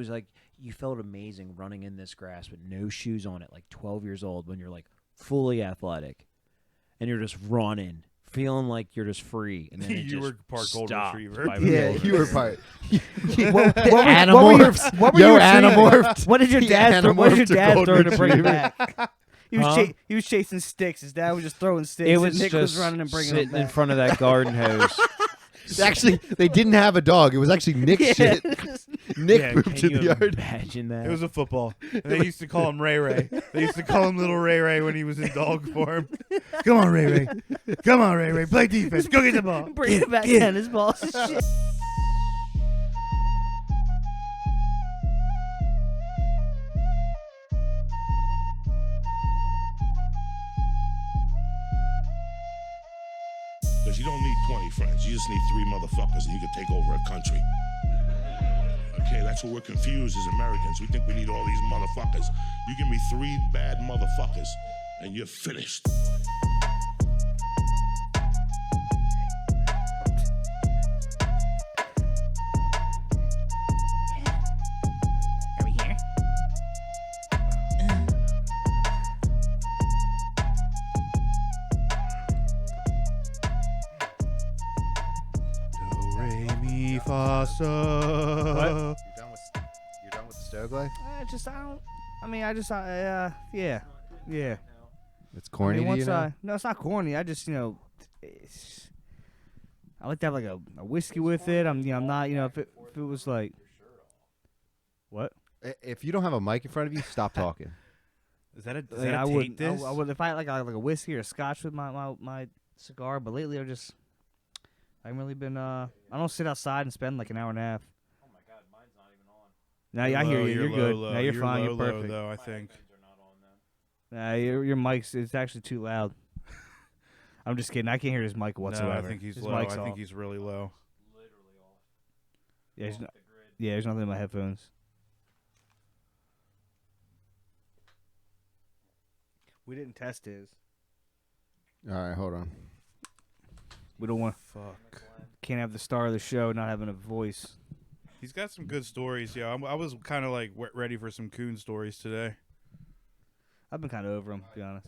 was like you felt amazing running in this grass with no shoes on at like 12 years old when you're like fully athletic, and you're just running, feeling like you're just free. And then you were part golden retriever. Yeah, you were part. Animorph. What were you Animorph? What did your dad throw? What did your dad throw to bring it back? He was chasing sticks. His dad was just throwing sticks. It was Nick just was running and bringing sitting them back. in front of that garden hose. Actually, they didn't have a dog. It was actually Nick's shit. Nick moved to the yard. Imagine that. It was a football. And they used to call him Ray Ray. They used to call him Little Ray Ray when he was in dog form. Come on, Ray Ray. Come on, Ray Ray. Play defense. Go get the ball. Bring it back tennis balls and shit. Because you don't need 20 friends. You just need 3 motherfuckers and you can take over a country. Okay, that's what we're confused as Americans. We think we need all these motherfuckers. You give me 3 bad motherfuckers and you're finished. Are we here? Do, re, mi, fa, so. You're done with the stove life? Yeah. It's corny to you now? No, it's not corny. I just, I like to have like a whiskey with it. I'm not, if it was like, what? If you don't have a mic in front of you, stop talking. Is that a, does Like, that I taint would, this? I would if I had like a whiskey or a scotch with my cigar. But lately, I haven't really been. I don't sit outside and spend like an hour and a half. Oh my god, mine's not even on. Now I hear you. You're good. Low. Now you're fine. Low, You're perfect. though, I think. Nah, your mic's it's actually too loud. I'm just kidding. I can't hear his mic whatsoever. No, I think he's his low. mic's I off. think he's really low. Yeah, there's nothing in my headphones. We didn't test his. All right, hold on. We don't want. Fuck. Can't have the star of the show not having a voice. He's got some good stories. Yeah, I was kind of like ready for some coon stories today. I've been kind of over him, to be honest.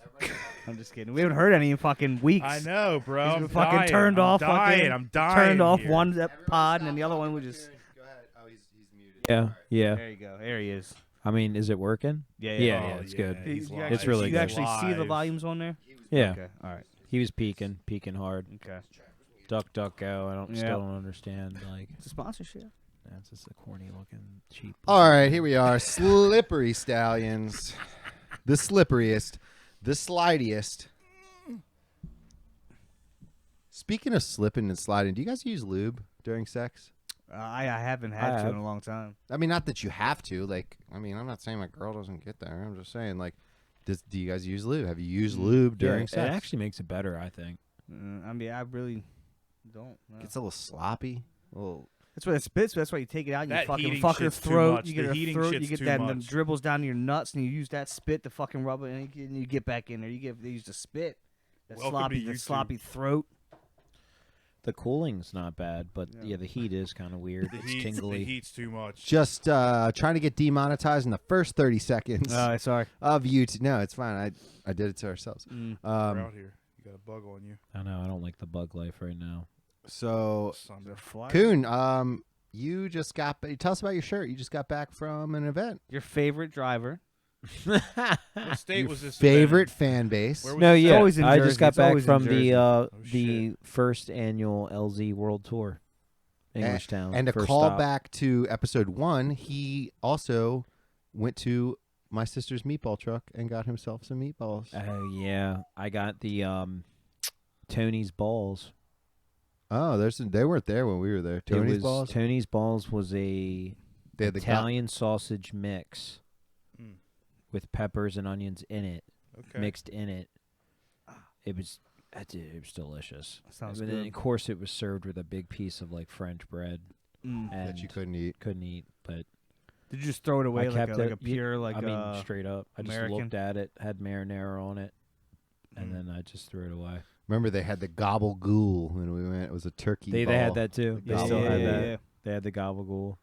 I'm just kidding. We haven't heard any in fucking weeks. I know, bro. He's been I'm fucking dying. turned I'm off. Dying. Fucking I'm dying. turned off here. one pod, and then the other one would just. Go ahead. Oh, he's muted. Yeah. There you go. There he is. I mean, is it working? Yeah. Yeah, Oh, it's good. he's You live. It's really you good. actually see the Live. volumes on there? Yeah. Okay. All right. He was peeking hard. Okay. Duck, go. I Yeah. still don't understand. Like, It's a sponsorship. that's just a corny looking cheap. All right, here we are. Slippery Stallions. The slipperiest. The slidiest. Speaking of slipping and sliding, do you guys use lube during sex? I haven't had to in a long time. I mean, not that you have to. Like, I mean, I'm not saying my girl doesn't get there. I'm just saying, like, do you guys use lube? Have you used lube during It sex? actually makes it better, I think. I mean, I really don't. No. Gets a little sloppy. A little. That's what it spits. That's why you take it out. And you That fucking heating fuck her shit's too throat. much. You The get her heating throat. You shit's get too that, and then much. dribbles down to your nuts, and you use that spit to fucking rub it, and you get back in there. They use the spit. That Welcome to YouTube. sloppy throat. The cooling's not bad, but yeah, the heat is kind of weird. The It's heat, tingly. the heat's too much. Just trying to get demonetized in the first 30 seconds Sorry. of YouTube. No, it's fine. I did it to ourselves. We're out here. You got a bug on you. I know. I don't like the bug life right now. So, Sunday. Kuhn, you just got. Tell us about your shirt. You just got back from an event. Your favorite driver. What state Your was this? favorite fan base. Where was No, this yeah. always in I Jersey. just got It's back always in from Jersey. the first annual LZ World Tour, English Town. And to first call stop. back to episode 1, he also went to my sister's meatball truck and got himself some meatballs. Oh yeah, I got the Tony's balls. Oh, they weren't there when we were there. Tony's balls. Tony's balls was a They had the Italian sausage mix Mm. with peppers and onions in it, Okay. mixed in it. It was delicious. Sounds And then, good. of course, it was served with a big piece of like French bread, and that you couldn't eat. couldn't eat. But Did you just throw it away I like kept a it. pure like? I mean, straight up. I just American? looked at it, had marinara on it, and Mm. then I just threw it away. Remember, they had the gobble ghoul when we went. It was a turkey. They ball. had that too. They Yeah, still yeah, had yeah, that. yeah. They had the gabagool.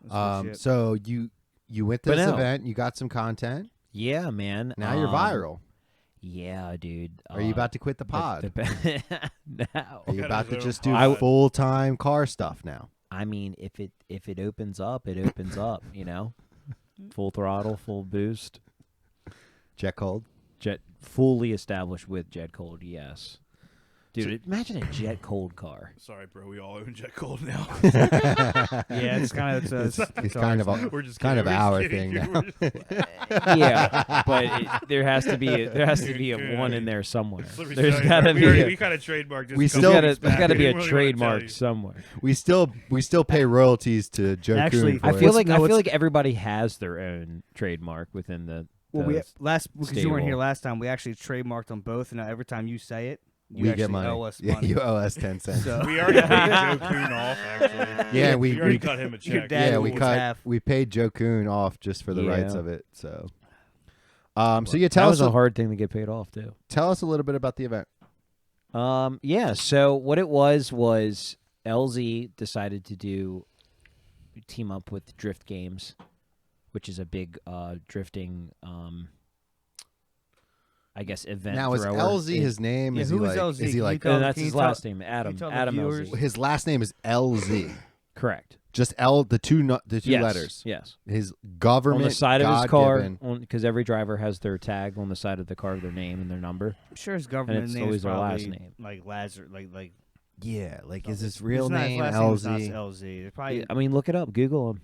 That's good shit. So you went to But this no. event. You got some content. Yeah, man. Now you're viral. Yeah, dude. Are you about to quit the pod? No. Are you Got about his to own just do pod. full-time car stuff now? I mean, if it opens up, it opens up. You know, full throttle, full boost, Jet cold. jet fully established with jet cold. Yes, dude. Imagine a jet cold car. Sorry, bro. We all own Jet Cold now. Yeah, it's kind of It's kind of a, We're just kind of kidding. We're our just thing kidding. now. We're just- Yeah, but there has to be a one in there somewhere. Let me There's tell you, got to bro, be. we kind of trademarked this. We a still- couple There's weeks back. got to be I a didn't really wanna tell trademark you. somewhere. we still pay royalties to Joe Actually, Kuhn I for feel it. like No, I feel it's- like everybody has their own trademark within the. Well, we the because you weren't here stable. last time. We actually trademarked them both, and now every time you say it, you we actually get money. owe us Yeah, money. you owe us 10 cents. So We already paid Joe Kuhn off, actually. Yeah, we already we cut him a Your check. dad yeah, we was cut half. we paid Joe Kuhn off just for the rights Yeah. of it. So so you that tell was us a hard thing to get paid off too. tell us a little bit about the event. Yeah. So what it was LZ decided to team up with Drift Games, which is a big drifting, I guess, event. Now is thrower. LZ his name? Yeah, is who he is like, LZ? Is he Can you like tell- And that's can his you tell- last name, Adam. tell the Adam viewers? LZ. his last name is LZ? Correct. Just L, the two Yes, letters. Yes. His government On the side of his car, God-given- because every driver has their tag on the side of the car, their name and their number. I'm sure his government it's name always is our last probably name. like Lazar, like. Yeah, like is it's- his real it's not- his name last name is LZ? not LZ. It's probably I mean, look it up. Google him.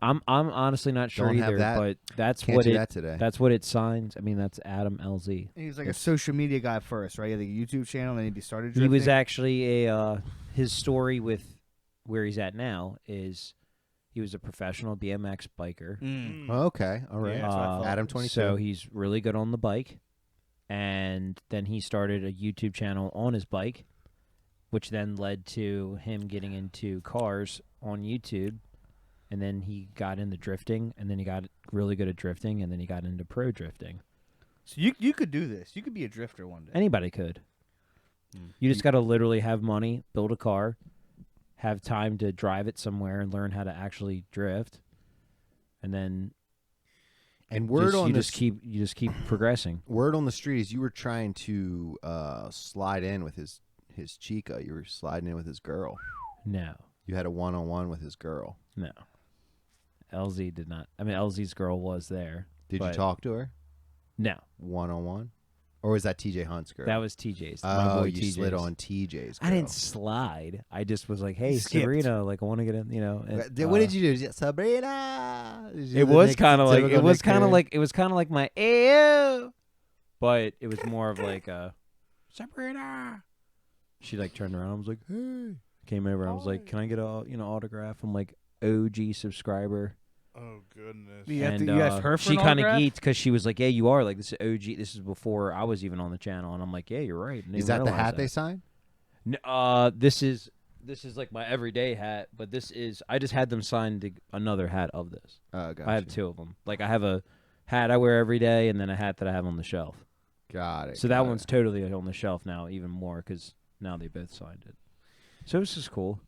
I'm honestly not sure Don't have either, that. but that's Can't what do it. that today. That's what it signs. I mean, that's Adam LZ. he was like a social media guy first, right? He had a YouTube channel, and then he started. He was drifting. actually his story with where he's at now is he was a professional BMX biker. Mm. Okay, all right. Yeah, that's what I thought. Adam 22. So he's really good on the bike, and then he started a YouTube channel on his bike, which then led to him getting into cars on YouTube, and then he got into drifting, and then he got really good at drifting, and then he got into pro drifting. So you could do this. You could be a drifter one day. Anybody could. Mm. You just got to literally have money, build a car, have time to drive it somewhere, and learn how to actually drift, and then and word on you the just keep progressing. word on the street is you were trying to slide in with his chica. You were sliding in with his girl. No, You had a one-on-one with his girl. no. LZ did not. I mean, LZ's girl was there. Did you But- talk to her No, one-on-one, or was that TJ Hunt's girl? that was TJ's. My oh, boy you TJ's. slid on TJ's. Girl. I didn't slide. I just was like, "Hey, skipped. Sabrina, like I want to get in." You know. What did you do, Sabrina? Did you It do the was Nick- kind of like typical it was Nick kind of Fury? like it was kind of like my ew, but it was more of like a Sabrina. She like turned around. I was like, "Hey," came over. I was like, "Can I get a autograph?" I'm like OG subscriber. Oh goodness. You have And to- you asked her for she an kind of autograph? geeked because she was like, "Yeah, you are like this is OG. This is before I was even on the channel." And I'm like, "Yeah, you're right." I Is didn't that the realize hat they that. signed? This is like my everyday hat, but this is I just had them sign another hat of this. Oh, gotcha. I have two of them. Like I have a hat I wear every day, and then a hat that I have on the shelf. Got it. So that got one's it. totally on the shelf now, even more because now they both signed it. So this is cool.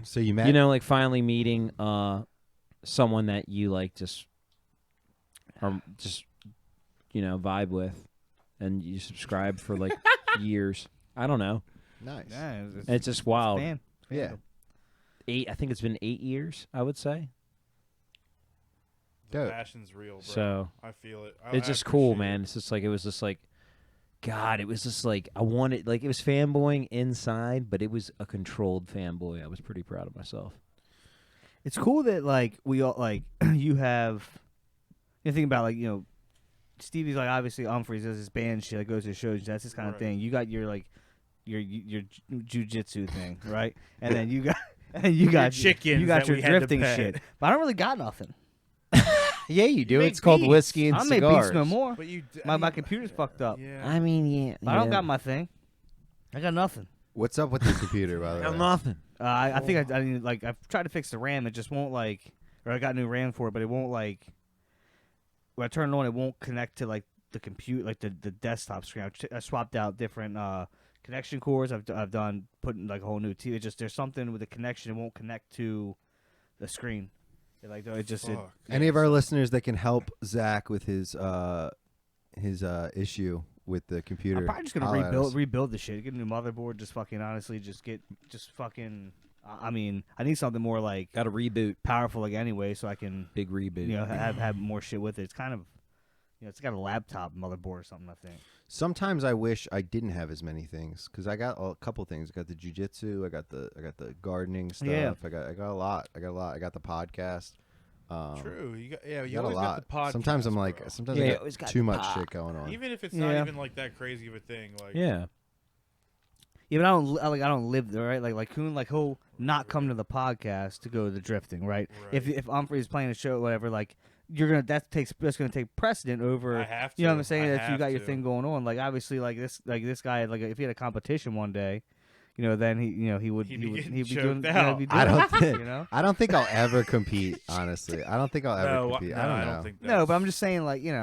So you met. You know, like finally meeting someone that you like just vibe with, and you subscribe for like years. I don't know. nice. Yeah, It's just wild. fan. Yeah. I think it's been 8 years. I would say. The Dope. passion's real, bro. So I feel it. it's just cool, man. It's just like it was just like, God, it was just like I wanted, like it was fanboying inside, but it was a controlled fanboy. I was pretty proud of myself. It's cool that like we all like you have. You think about like Stevie's like obviously Humphreys does his band shit, like, goes to shows. That's his kind of Right. thing. You got your like your jujitsu thing, right? And then you got you got chickens You got that your we had to drifting pet. shit. But I don't really got nothing. Yeah, you do. make It's called beats. whiskey and I don't make cigars. beats no more. But you, My computer's fucked up. Yeah. I mean, yeah. I don't got my thing. I got nothing. What's up with the computer, by the way? nothing. I think I need, like I've tried to fix the RAM. It just won't like, or I got new RAM for it, but it won't like. When I turn it on, it won't connect to like the compute, like the desktop screen. I swapped out different connection cords. I've done putting like a whole new TV. It's just there's something with the connection. It won't connect to the screen. Like it just Fuck. Any of our listeners that can help Zach with his issue with the computer? I'm probably just gonna holler at us. rebuild the shit. Get a new motherboard. Just fucking honestly, just fucking. I mean, I need something more like Got to reboot. powerful, like anyway, so I can Big reboot. have more shit with it. It's kind of, it's got a laptop motherboard or something. I think. Sometimes I wish I didn't have as many things because I got a couple things. I got the jujitsu. I got the gardening stuff. Yeah. I got a lot. I got the podcast. True. You You always got the podcast. Sometimes I'm like, bro. sometimes Yeah, I you got always got too the much pod. shit going on. Even if it's Yeah. not even like that crazy of a thing. Like Yeah. Yeah, but I don't live there, right? Like Kuhn, like he'll not come to the podcast to go to the drifting, right? Right. If Humphrey's playing a show, or whatever, like that's gonna take precedent over. I have to. You know what I'm saying? I That you have got your to. thing going on. Like obviously, like this guy, like if he had a competition one day, then he would He'd be he'd getting be choked doing. out. He'd be I doing don't it, think. you know. I don't think I'll ever compete. Honestly, I don't think I'll ever No, compete. no, I don't know. don't think No, but I'm that's- just saying, like Maybe I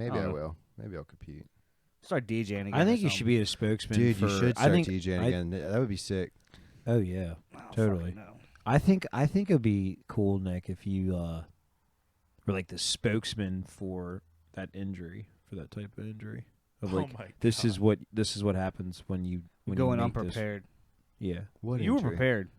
I don't know. will. Maybe I'll compete. start DJing again. I think or you should be a spokesman. Dude, for, you should I start think, DJing again. That would be sick. Oh yeah, something. Oh, totally. fuck no. I think it'd be cool, Nick, if you were like the spokesman for that injury, for that type of injury. Of Oh like, my this is God. what happens when you Going make this- unprepared. Yeah, What You were injury? prepared.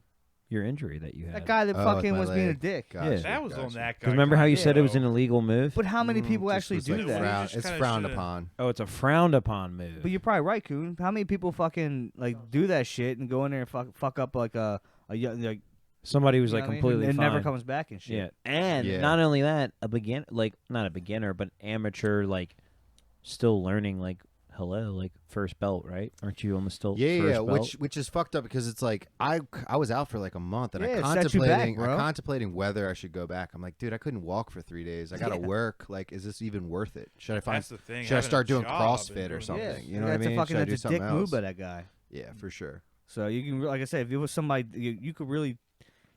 your injury that you had. That guy that Oh, with fucking my was being a leg. dick. Gotcha, That was on gotcha. that guy. 'Cause remember how you kinda, said it was though. an illegal move? But how many people Just actually was do like that? frown- frown- just it's kinda frowned should've- upon. Oh, it's a frowned upon move. But you're probably right, Kuhn. How many people fucking like do that shit and go in there and fuck up like a young like Somebody was you like know what I mean? completely and fine. never comes back and shit. Yeah, and Yeah. not only that, not a beginner, but amateur, like still learning. Like, hello, like first belt, right? Aren't you almost still Yeah, first yeah, belt? which is fucked up because it's like I was out for like a month and Yeah, I it set you back, contemplating bro. whether I should go back. I'm like, dude, I couldn't walk for 3 days. I got to Yeah. work. Like, is this even worth it? Should I find? That's the thing. Should I having a start doing job and CrossFit or doing something? this. You know what I that's mean? A fucking, Should I do that's a something dick else? move by that guy. Yeah, for sure. So you can, like I said, if it was somebody, you could really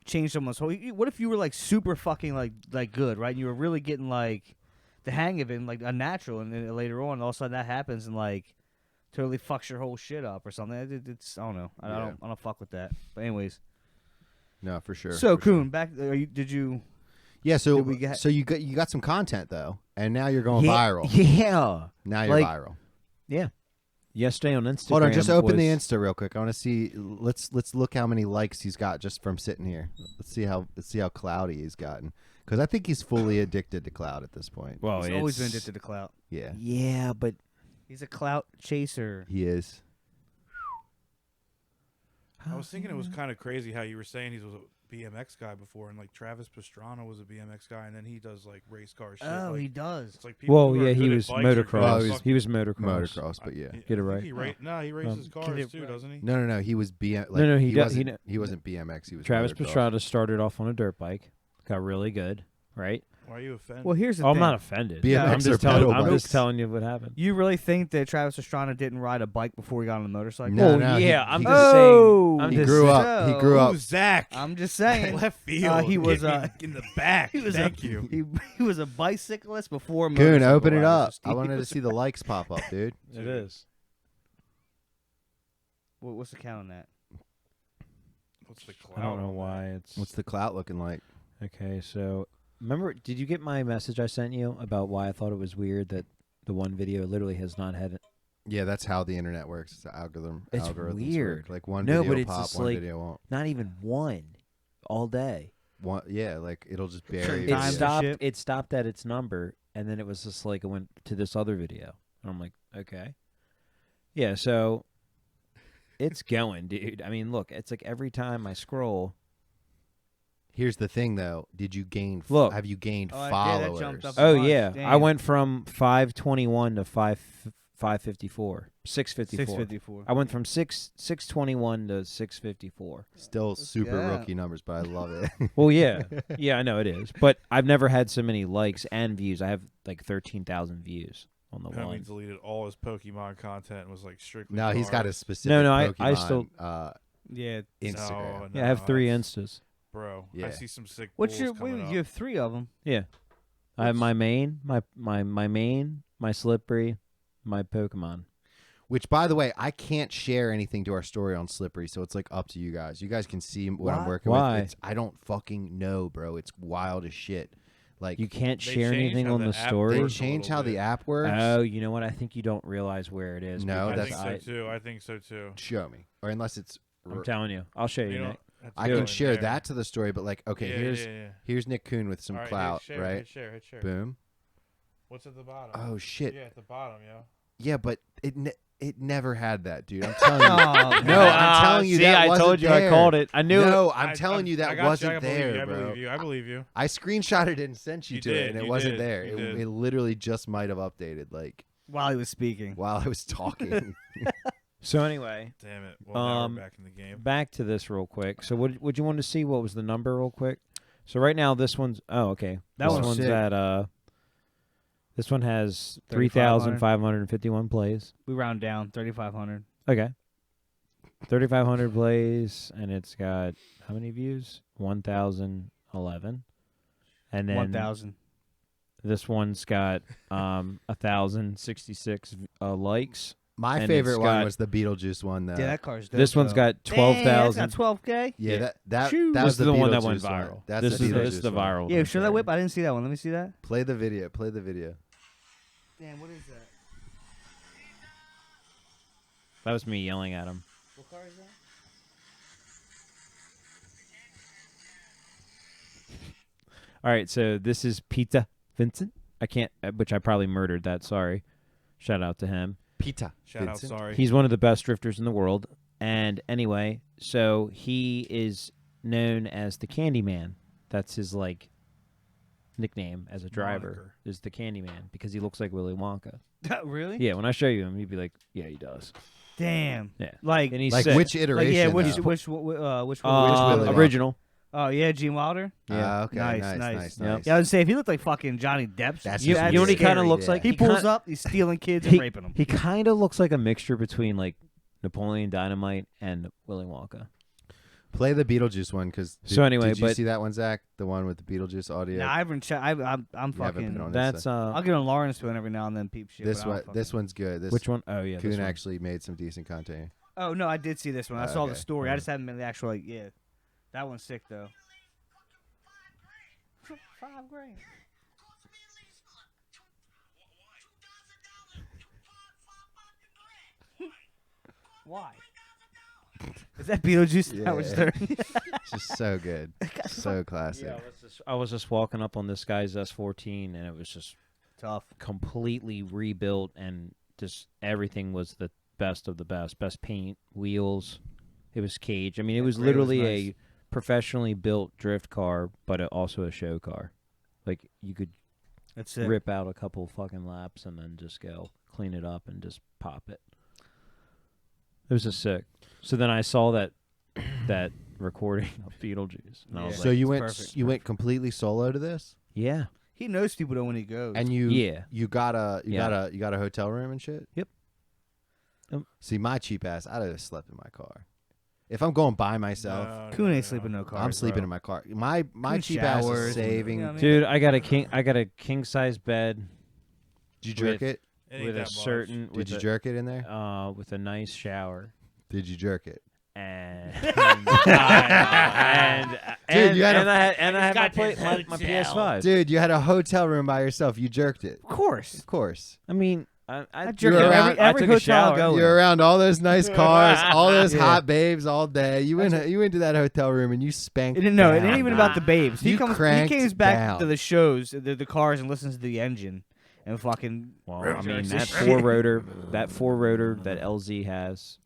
change someone's whole. What if you were like super fucking like good, right? And you were really getting like the hang of it, and, like a natural, and then later on, all of a sudden that happens, and like totally fucks your whole shit up or something. It's I don't know. I Yeah. don't fuck with that. But anyways, No, for sure. so for sure. Kuhn, back. Did you? Yeah, so Did we get- so you got some content though, and now you're going yeah, viral. Yeah, Now you're Like, viral. yeah. Yesterday on Instagram. Hold on, just open the was- Insta real quick. I want to see. Let's look how many likes he's got just from sitting here. Let's see how cloudy he's gotten. Because I think he's fully addicted to cloud at this point. Well, He's always been it's- addicted to clout. Yeah, Yeah, but He's a clout chaser. he is. I was thinking it was kind of crazy how you were saying he was a BMX guy before, and like Travis Pastrana was a BMX guy, and then he does like race car shit. Oh, like, he does. it's like people well, who are yeah, he good at was bikes are good motocross. at he's He was fucking- motocross. Motocross, but yeah. I Get it think right. He no, he races get cars it too, right. doesn't he? No. He was BM. Like, No, he does- wasn't. He wasn't BMX. He was Travis motocross. Pastrana started off on a dirt bike, got really good, right? Why are you offended? Well, here's the Oh, I'm thing. not offended. BMX I'm or just telling. pedal I'm bikes? just telling you what happened. You really think that Travis Pastrana didn't ride a bike before he got on the motorcycle? No, Oh, no, he- yeah, I'm he- just Oh! saying. I'm He just grew saying. up. He grew up. Ooh, Zach. I'm just saying. Left field. he was, Hit me in the back. he was Thank a, you. He was a bicyclist before Goon, motorcycle open it up. riders. I wanted to see the likes pop up, dude. It is. What's the count on that? What's the cloud? I don't know on why it's. What's the clout looking like? Okay, so remember, did you get my message I sent you about why I thought it was weird that the one video literally has not had? Yeah, that's how the internet works. It's an algorithm. It's algorithms weird. Work. Like one No, video but it's pop, just one like- video won't. Not even one, all day. One, yeah, like it'll just bury. Certain a It times video. and stopped. shit. It stopped at its number, and then it was just like it went to this other video, and I'm like, okay, yeah. So it's going, dude. I mean, look, it's like every time I scroll. Here's the thing, though. Did you gain? Look. Have you gained Oh, I did. That followers? jumped up. Oh bunch, yeah, I damn. went from 521 to 554, 654. 654. I went from 621 to 654. Still super Yeah. rookie numbers, but I love it. Well, yeah, yeah, I know it is, but I've never had so many likes and views. I have like 13,000 views on the Homie one. deleted all his Pokemon content and was like strictly. no, he's got a cars. specific. No, I Pokemon, still- Yeah. Instagram. No, Yeah, I have 3 that's- instas. Bro, Yeah. I see some sick. What's bulls your? coming Wait, up. you have 3 of them. Yeah, I have my main, my main, my slippery, my Pokemon. Which, by the way, I can't share anything to our story on Slippery, so it's like up to you guys. You guys can see what I'm working Why? with. I don't fucking know, bro. It's wild as shit. Like You can't They share changed anything how on the the app story. they works a change little how the bit. app works. Oh, you know what? I think you don't realize where it is. No, I because think that's- so too. I think so too. Show me, or unless it's. I'm telling you. I'll show you, You Nick. don't have to I go can in share there. that to the story, but like, okay, Yeah. here's Nick Kuhn with some All right, clout, hit share, right? Hit share. Hit share. Boom. What's at the bottom? Oh shit. Yeah, at the bottom, yo. Yeah, but it never had that, dude. I'm telling you. Oh, No, I'm telling you see, that I wasn't told you there. I called it. I knew it. No, I'm telling you I that got wasn't you. I believe there, you. I bro. believe you. I believe you. I screenshotted it and sent you You to did, it, and it you wasn't did, there. you did. It literally just might have updated, like while he was speaking. while I was talking. So anyway, Damn it. Well, now Um, we're back in the game. back to this real quick. So what would you want to see? What was the number real quick? So right now this one's okay. That this one's one's sick. at this one has 3,500. 3,551 plays. We round down 3,500. Okay. 3,500 plays, and it's got how many views? 1,011. And then 1,000. this one's got 1,066 likes. My And favorite it's one got- was the Beetlejuice one, though. Yeah, that car's dope. This one's though. got Dang, 12,000. that's got 12K. yeah, Yeah. that Shoo. that This was is the the one that went Beetlejuice one. viral. That's This the is Beetlejuice the one. viral. Yeah, one show that today. whip. I didn't see that one. Let me see that. Play the video. Play the video. Damn, what is that? That was me yelling at him. What car is that? All right, so this is Pizza Vincent. I can't, which I probably murdered that. Sorry. Shout out to him. Pita. Shout Vincent. out, sorry. He's one of the best drifters in the world. And anyway, so he is known as the Candyman. That's his like nickname as a driver. Moniker. Is the Candyman because he looks like Willy Wonka. Really? Yeah, when I show you him, you'd be like, yeah, he does. Damn. Yeah. Like, And he's Like sick. which iteration? yeah, though? which one? Willy Wonka? original. Oh yeah, Gene Wilder. Ah, okay, Nice, nice, nice. nice, Yep. nice. Yeah, I would say if he looked like fucking Johnny Depp, That's You, just you know what he weird. kind of Scary, looks yeah. like? he He pulls ki- up, he's stealing kids and raping them. He kind of looks like a mixture between like Napoleon Dynamite and Willy Wonka. Play the Beetlejuice one, because So anyway, did you but- see that one, Zach? The one with the Beetlejuice audio. Nah, I haven't checked. I'm You haven't fucking. been on it. That's I'll get on Lawrence to it every now and then. Peep shit. this but I one. don't This fucking- one's good. This which one? Oh yeah, Kuhn this one. actually made some decent content here. Oh no, I did see this one. I saw the Okay. story. I Yeah. just haven't been the actual like. Yeah, that one's sick though. $5 grand. Why? Is that Beetlejuice? That was Yeah. there. It's just so good, so classic. Yeah, I was just walking up on this guy's S14, and it was just Tough. completely rebuilt, and just everything was the best of the best paint, wheels. It was cage. I mean, it was gray was literally nice. a professionally built drift car, but also a show car. Like you could That's it. rip out a couple fucking laps and then just go clean it up and just pop it. It was just sick. So then I saw that recording of Beetlejuice, and I was Yeah. So like, you it's went perfect, you went completely solo to this, yeah, He knows people though when he goes. and you Yeah. you got a Yeah. you got a hotel room and shit. Yep. See, my cheap ass, I'd have slept in my car. If I'm going by myself, Kuhn ain't sleeping in no car. I'm sleeping in my car. My Kuhn cheap ass showers is and- saving. you know what I mean? dude, I got a king size bed Did you jerk with- it? with a certain Did you jerk it in there? with a nice shower. Did you jerk it? And Dude, you had and a- I had my PS5. Dude, you had a hotel room by yourself. You jerked it. Of course. Of course. I mean, I I took jerk You it were every, around- I every took a hotel I shower. go in. You're around all those nice cars, all those Yeah. hot babes all day. You went to that hotel room and you spanked. It didn't know. It down. ain't even about the babes. He You comes. He cranked comes back down. to the shows, the cars, and listens to the engine, and fucking. Well, I mean jerks that his shit. four rotor that LZ has,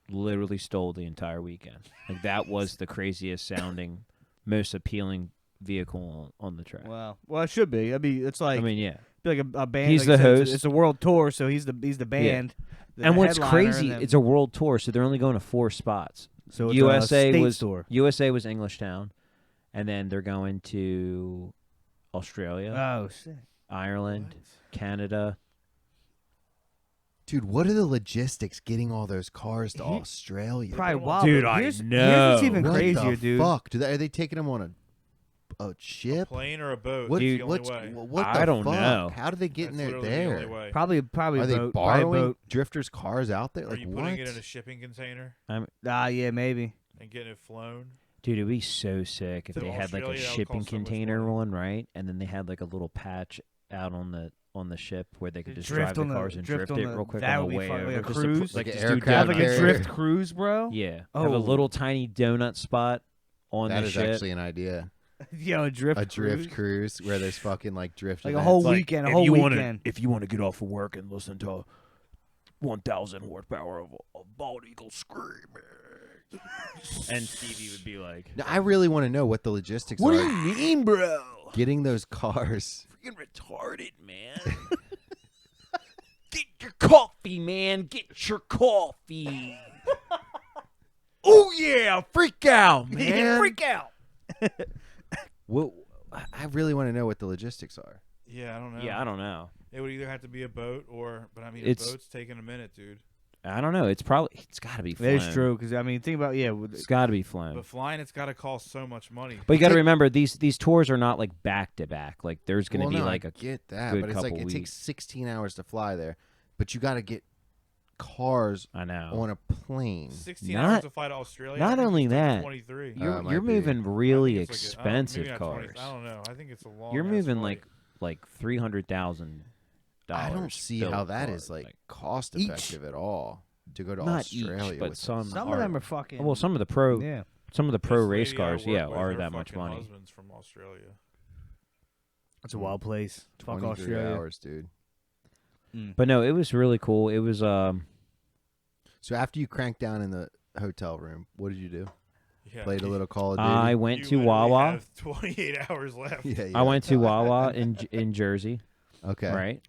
literally stole the entire weekend. Like that was the craziest sounding, most appealing vehicle on the track. Wow. Well, it should be. It's like. I mean, yeah. be like a band. He's like the you said, host. It's a world tour, so he's the band. And what's headliner, crazy, and then- it's a world tour, so they're only going to 4 spots. so it's USA a state was tour. USA was Englishtown, and then they're going to Australia, Oh shit. Ireland, Canada. Dude, what are the logistics getting all those cars to Australia? Probably bro? wild. Dude, but I here's know. what's even What crazier, the dude. Fuck, are they taking them on a ship? Plane or a boat? What, That's the only what's, way. what I the don't fuck? know. How do they get in That's there? literally the only way. Probably Are boat. they Probably borrowing boat. drifters' cars out there? Are Like you what? putting it in a shipping container Yeah, maybe. and getting it flown? Dude, it'd be so sick if To they had like a Australia, that would shipping cost so much container money. one, right? And then they had like a little patch out on the ship where they could To just drive the on cars and drift on it the- real quick that on would the be way fun, over. like a Just to cruise? put, Like an just do aircraft Have donut. like a carrier. drift cruise, bro. Yeah, Oh. have a little tiny donut spot on That the is ship. actually an idea. A drift A drift cruise where there's fucking like drift Like a events. whole weekend, a whole weekend. if you want to get off of work and listen to 1,000 horsepower of bald eagle screaming, and Stevie would be like, Now, I really want to know what the logistics "What are. do you mean, bro? Getting those cars. Freaking retarded, man! Get your coffee, man! Get your coffee! Oh yeah, freak out, man! Freak out. What? I really want to know what the logistics are. Yeah, I don't know. Yeah, I don't know. It would either have to be a boat or, but I mean, It's- a boat's taking a minute, dude. I don't know. It's got to be flown. That is true, because I mean, think about It's got to be flown. But flying, it's got to cost so much money. But you got to remember these tours are not like back to back. Like there's going to Well, be no, like I a get that, good but it's like couple it takes weeks. 16 hours to fly there, but you got to get cars I know. on a plane. 16 Not- hours to fly to Australia. not I think only it's like that, 23. You're might you're be. moving I really think it's like expensive maybe not 20 cars. I don't know. I think it's a long. You're ass moving flight. like $300,000. I don't see how that is like cost each- effective at all to go to not Australia. each, but with some some are, of them are fucking. well, some of the pro yeah. some of the pro This race lady I cars, work yeah, with, are her that much fucking money. husband's from Australia. It's a wild place. Fuck 23 Australia. hours, dude. But no, it was really cool. It was So after you cranked down in the hotel room, what did you do? Yeah. Played a little Call of Duty. I went You to literally Wawa. have 28 hours left. yeah, yeah. I went to Wawa in Jersey, Okay. right?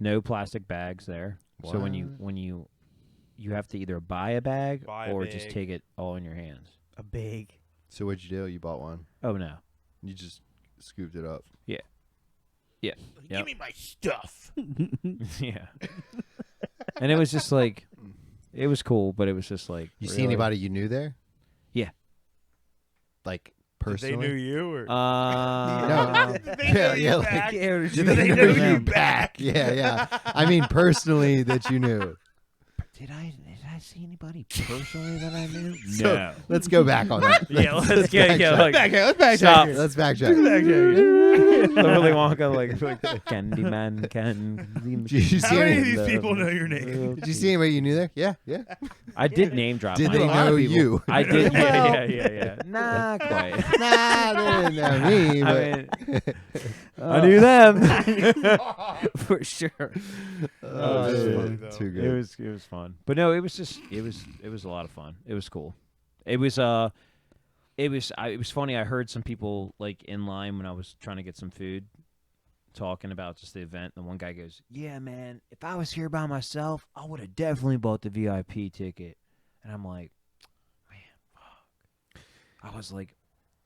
No plastic bags there. So when What? you have to either buy a bag Buy a or just bag. take it all in your hands. A big. So what'd you do? You bought one. Oh no. You just scooped it up. Yeah. Yep. Give me my stuff. Yeah. And it was just like, it was cool, but it was just like. You see really? anybody you knew there? Yeah. Like Did personally? they knew you or? No. They Yeah, know you yeah, like- back. Did They they know know you you back. Yeah, yeah. I mean personally that you knew. Did I see anybody personally that I knew? So, let's go back on that. Yeah, let's get backtrack. like Let's back stop. Let's backtrack. Willy Wonka like Candyman can. Did you see How many of any- these people know your name? Did you see anybody you knew there? Yeah, yeah. I did name drop. Did I they knew a lot of know people. you? I did. Well- Yeah. Not quite. Nah, they didn't know me. But I mean, I knew them for sure. oh, that's dude, funny, though. too It good. was fun, but no, it was just it was a lot of fun. It was cool. It was funny. I heard some people like in line when I was trying to get some food, talking about just the event. And one guy goes, "Yeah, man, if I was here by myself, I would have definitely bought the VIP ticket." And I'm like, "Man, fuck!" I was like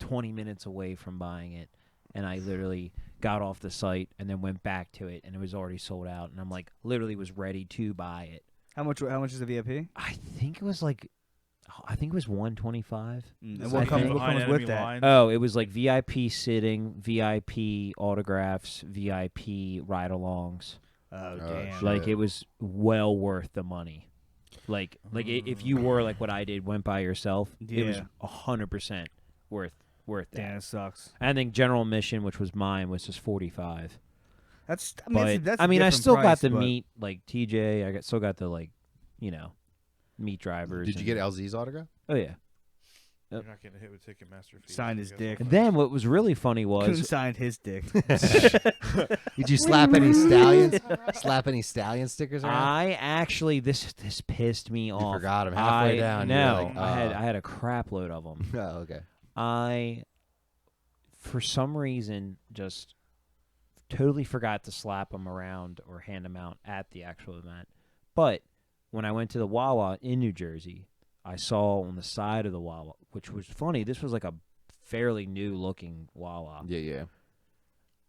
20 minutes away from buying it, and I literally got off the site and then went back to it, and it was already sold out. And I'm like, literally was ready to buy it. How much is the VIP? I think it was like, I think it was $125. And Is what it comes, behind what comes enemy with that? lines? Oh, it was like VIP sitting, VIP autographs, VIP ride-alongs. Oh, Oh, damn. shit. Like it was well worth the money. Like if you were like what I did, went by yourself, it was Yeah. 100% worth that. Damn, it sucks. And then general admission, which was mine, was just $45. That's. I mean, But that's I mean, I different still price, got to but- meet like TJ. Still got to like, meet drivers. Did you and- get LZ's autograph? Oh yeah. You're not getting hit with Ticketmaster fees. Signed so his you guys dick. don't And then what was really funny Couldn't was sign his dick. Did you slap any stallions? Slap any stallion stickers around? I actually this pissed me You off. forgot 'em halfway down, you were No, like, I had a crap load of them. Oh, okay. I, for some reason, just totally forgot to slap them around or hand them out at the actual event. But when I went to the Wawa in New Jersey, I saw on the side of the Wawa, which was funny. This was like a fairly new looking Wawa. Yeah, yeah.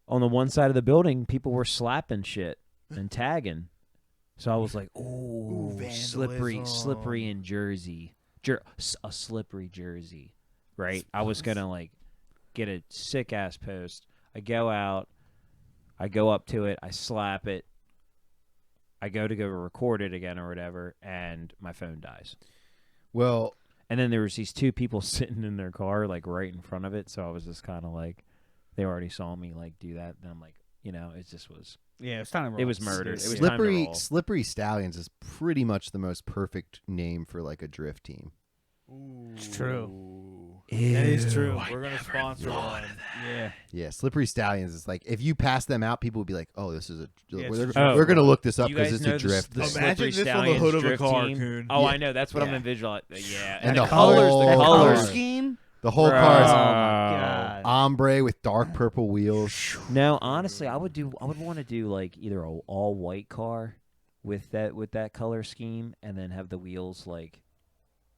On the one side of the building, people were slapping shit and tagging. So I was like, "Oh, slippery vandalism. in Jersey, a slippery Jersey." Right? I was gonna like get a sick ass post. I go out, I go up to it, I slap it, I go record it again or whatever, and my phone dies. Well, and then there was these two people sitting in their car like right in front of it, so I was just kind of like, they already saw me like do that, and I'm like, it just was. Yeah, it's time to roll. It was murder. It was time to roll. Slippery Stallions is pretty much the most perfect name for like a drift team. Ooh. It's true. That is true. We're gonna sponsor one. Yeah. Yeah, Slippery Stallions is like, if you pass them out, people would be like, "Oh, this is a." Yeah, we're gonna look this up You because guys it's know a drift. The thing. Imagine Slippery this on the Stallions hood of a drift car, team. Coon. Oh, Yeah. I know. That's what I'm Yeah. visualizing. Yeah, And the the colors. whole The color colors. scheme. The whole Bro. car is Oh my god. ombre with dark purple wheels. No, honestly, I would want to do like either a all white car with that color scheme, and then have the wheels like,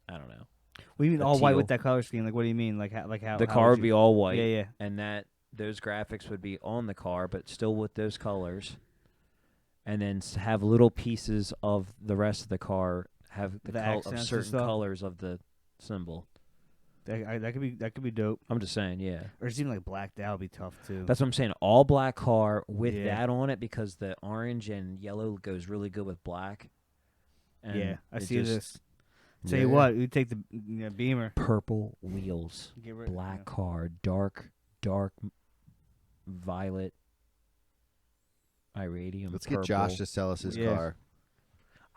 I don't know. What do you mean a all white with teal. that color scheme? Like, what do you mean? Like how? The how car would you- be all white. Yeah, yeah. And those graphics would be on the car, but still with those colors. And then have little pieces of the rest of the car have The of accents and certain stuff? colors of the symbol. That could be dope. I'm just saying, yeah. Or it's even like blacked out would be tough too. That's what I'm saying. All black car with Yeah. that on it, because the orange and yellow goes really good with black. And yeah, I it see just- this. Tell you what, we take the Beamer. Purple wheels, Get rid- black yeah. car, dark violet, iridium. Let's get purple. Josh to sell us his Yeah. car.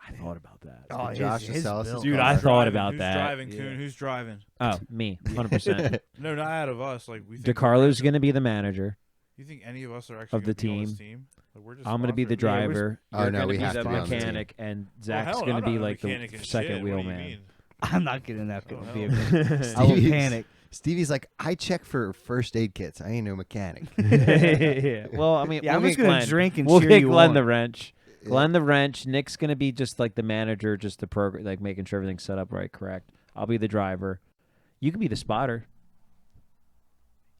I thought about that. Oh, Get Josh to his sell us his build. Dude, car. I Who's thought driving? about Who's that. driving, Yeah. Coon? Who's driving? Oh, me, 100%. No, not out of us. Like we. Think DeCarlo's going to be the manager. You think any of us are actually of the gonna be on this team. team? Like, we're just I'm going to be the sponsored. driver. Oh, You're no, gonna we be have the to be on the team. mechanic, and Oh, Zach's hell, going I'm to be not a like the mechanic and second shit. wheel What do you man. mean? I'm not getting that Oh, hell vehicle. no. I will Stevie's- panic. Stevie's like, I check for first aid kits. I ain't no mechanic. Yeah. Well, I mean, Yeah, I'm we'll just get gonna Glenn. drink and We'll cheer get you Glenn on. the wrench. Yeah. Glenn the wrench. Nick's gonna be just like the manager, just the program, like making sure everything's set up right, correct. I'll be the driver. You can be the spotter.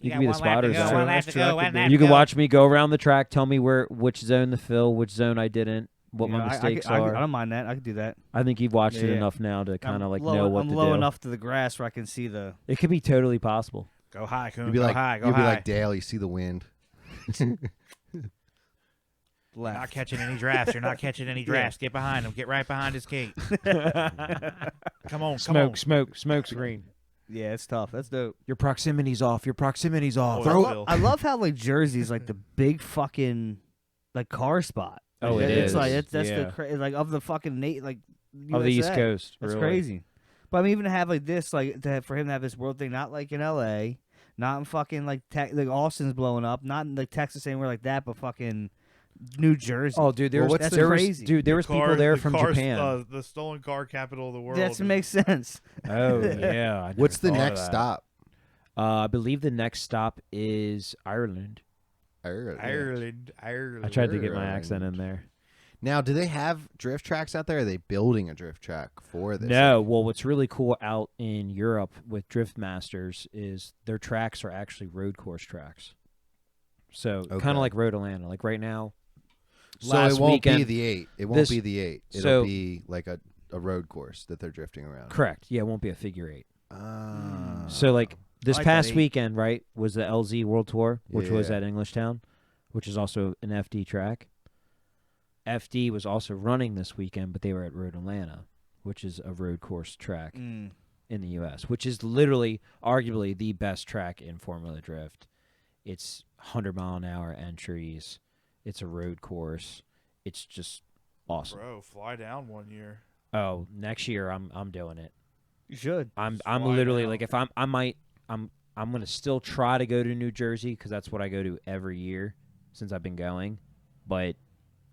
You can be the spotter. Zach. That's true, I could be. You can watch me go around the track, tell me which zone to fill, which zone I didn't, what You know, my mistakes I are. don't mind that. I could do that. I think you've watched Yeah, it yeah. enough now to kind of like low, know what I'm to low do. enough to the grass where I can see the. It could be totally possible. Go high, Coon. You'd be go like, high. Go you'd high. be like Dale. You see the wind. Left. Not catching any drafts. You're not catching any drafts. Get behind him. Get right behind his gate. Come on, come on. Smoke screen. Yeah, it's tough. That's dope. Your proximity's off. Your proximity's off. Oh, Bro, I love how like Jersey's like the big fucking like car spot. Oh, Like, it it's is. like that's Yeah. the like of the fucking like Of the East USA. Coast. That's really. crazy. But I mean, even to have like this, like for him to have this world thing, not like in L.A., not in fucking like Austin's blowing up, not in like Texas anywhere like that, but fucking New Jersey. Oh, dude, Well, what's that's there was crazy. dude, there was people there from Japan. The stolen car capital of the world. that makes sense. Oh yeah. I never What's the thought of next that. stop? I believe the next stop is Ireland. Ireland. I tried to get my accent in there. Now, do they have drift tracks out there? Or are they building a drift track for this? No, well, what's really cool out in Europe with Drift Masters is their tracks are actually road course tracks. So Okay. kind of like Road Atlanta. Like right now, So last it won't weekend, be the 8. It won't this- be the 8. It'll so- be like a road course that they're drifting around. correct. Yeah, it won't be a figure 8. Ah. So like this like that past 8. weekend, right, was the LZ World Tour, which was Yeah. at Englishtown, which is also an FD track. FD was also running this weekend, but they were at Road Atlanta, which is a road course track in the U.S., which is literally, arguably, the best track in Formula Drift. It's 100-mile-an-hour entries. It's a road course. It's just awesome. Bro, fly down one year. Oh, next year I'm doing it. You should. I'm Just fly literally down. like if I'm gonna still try to go to New Jersey because that's what I go to every year since I've been going, but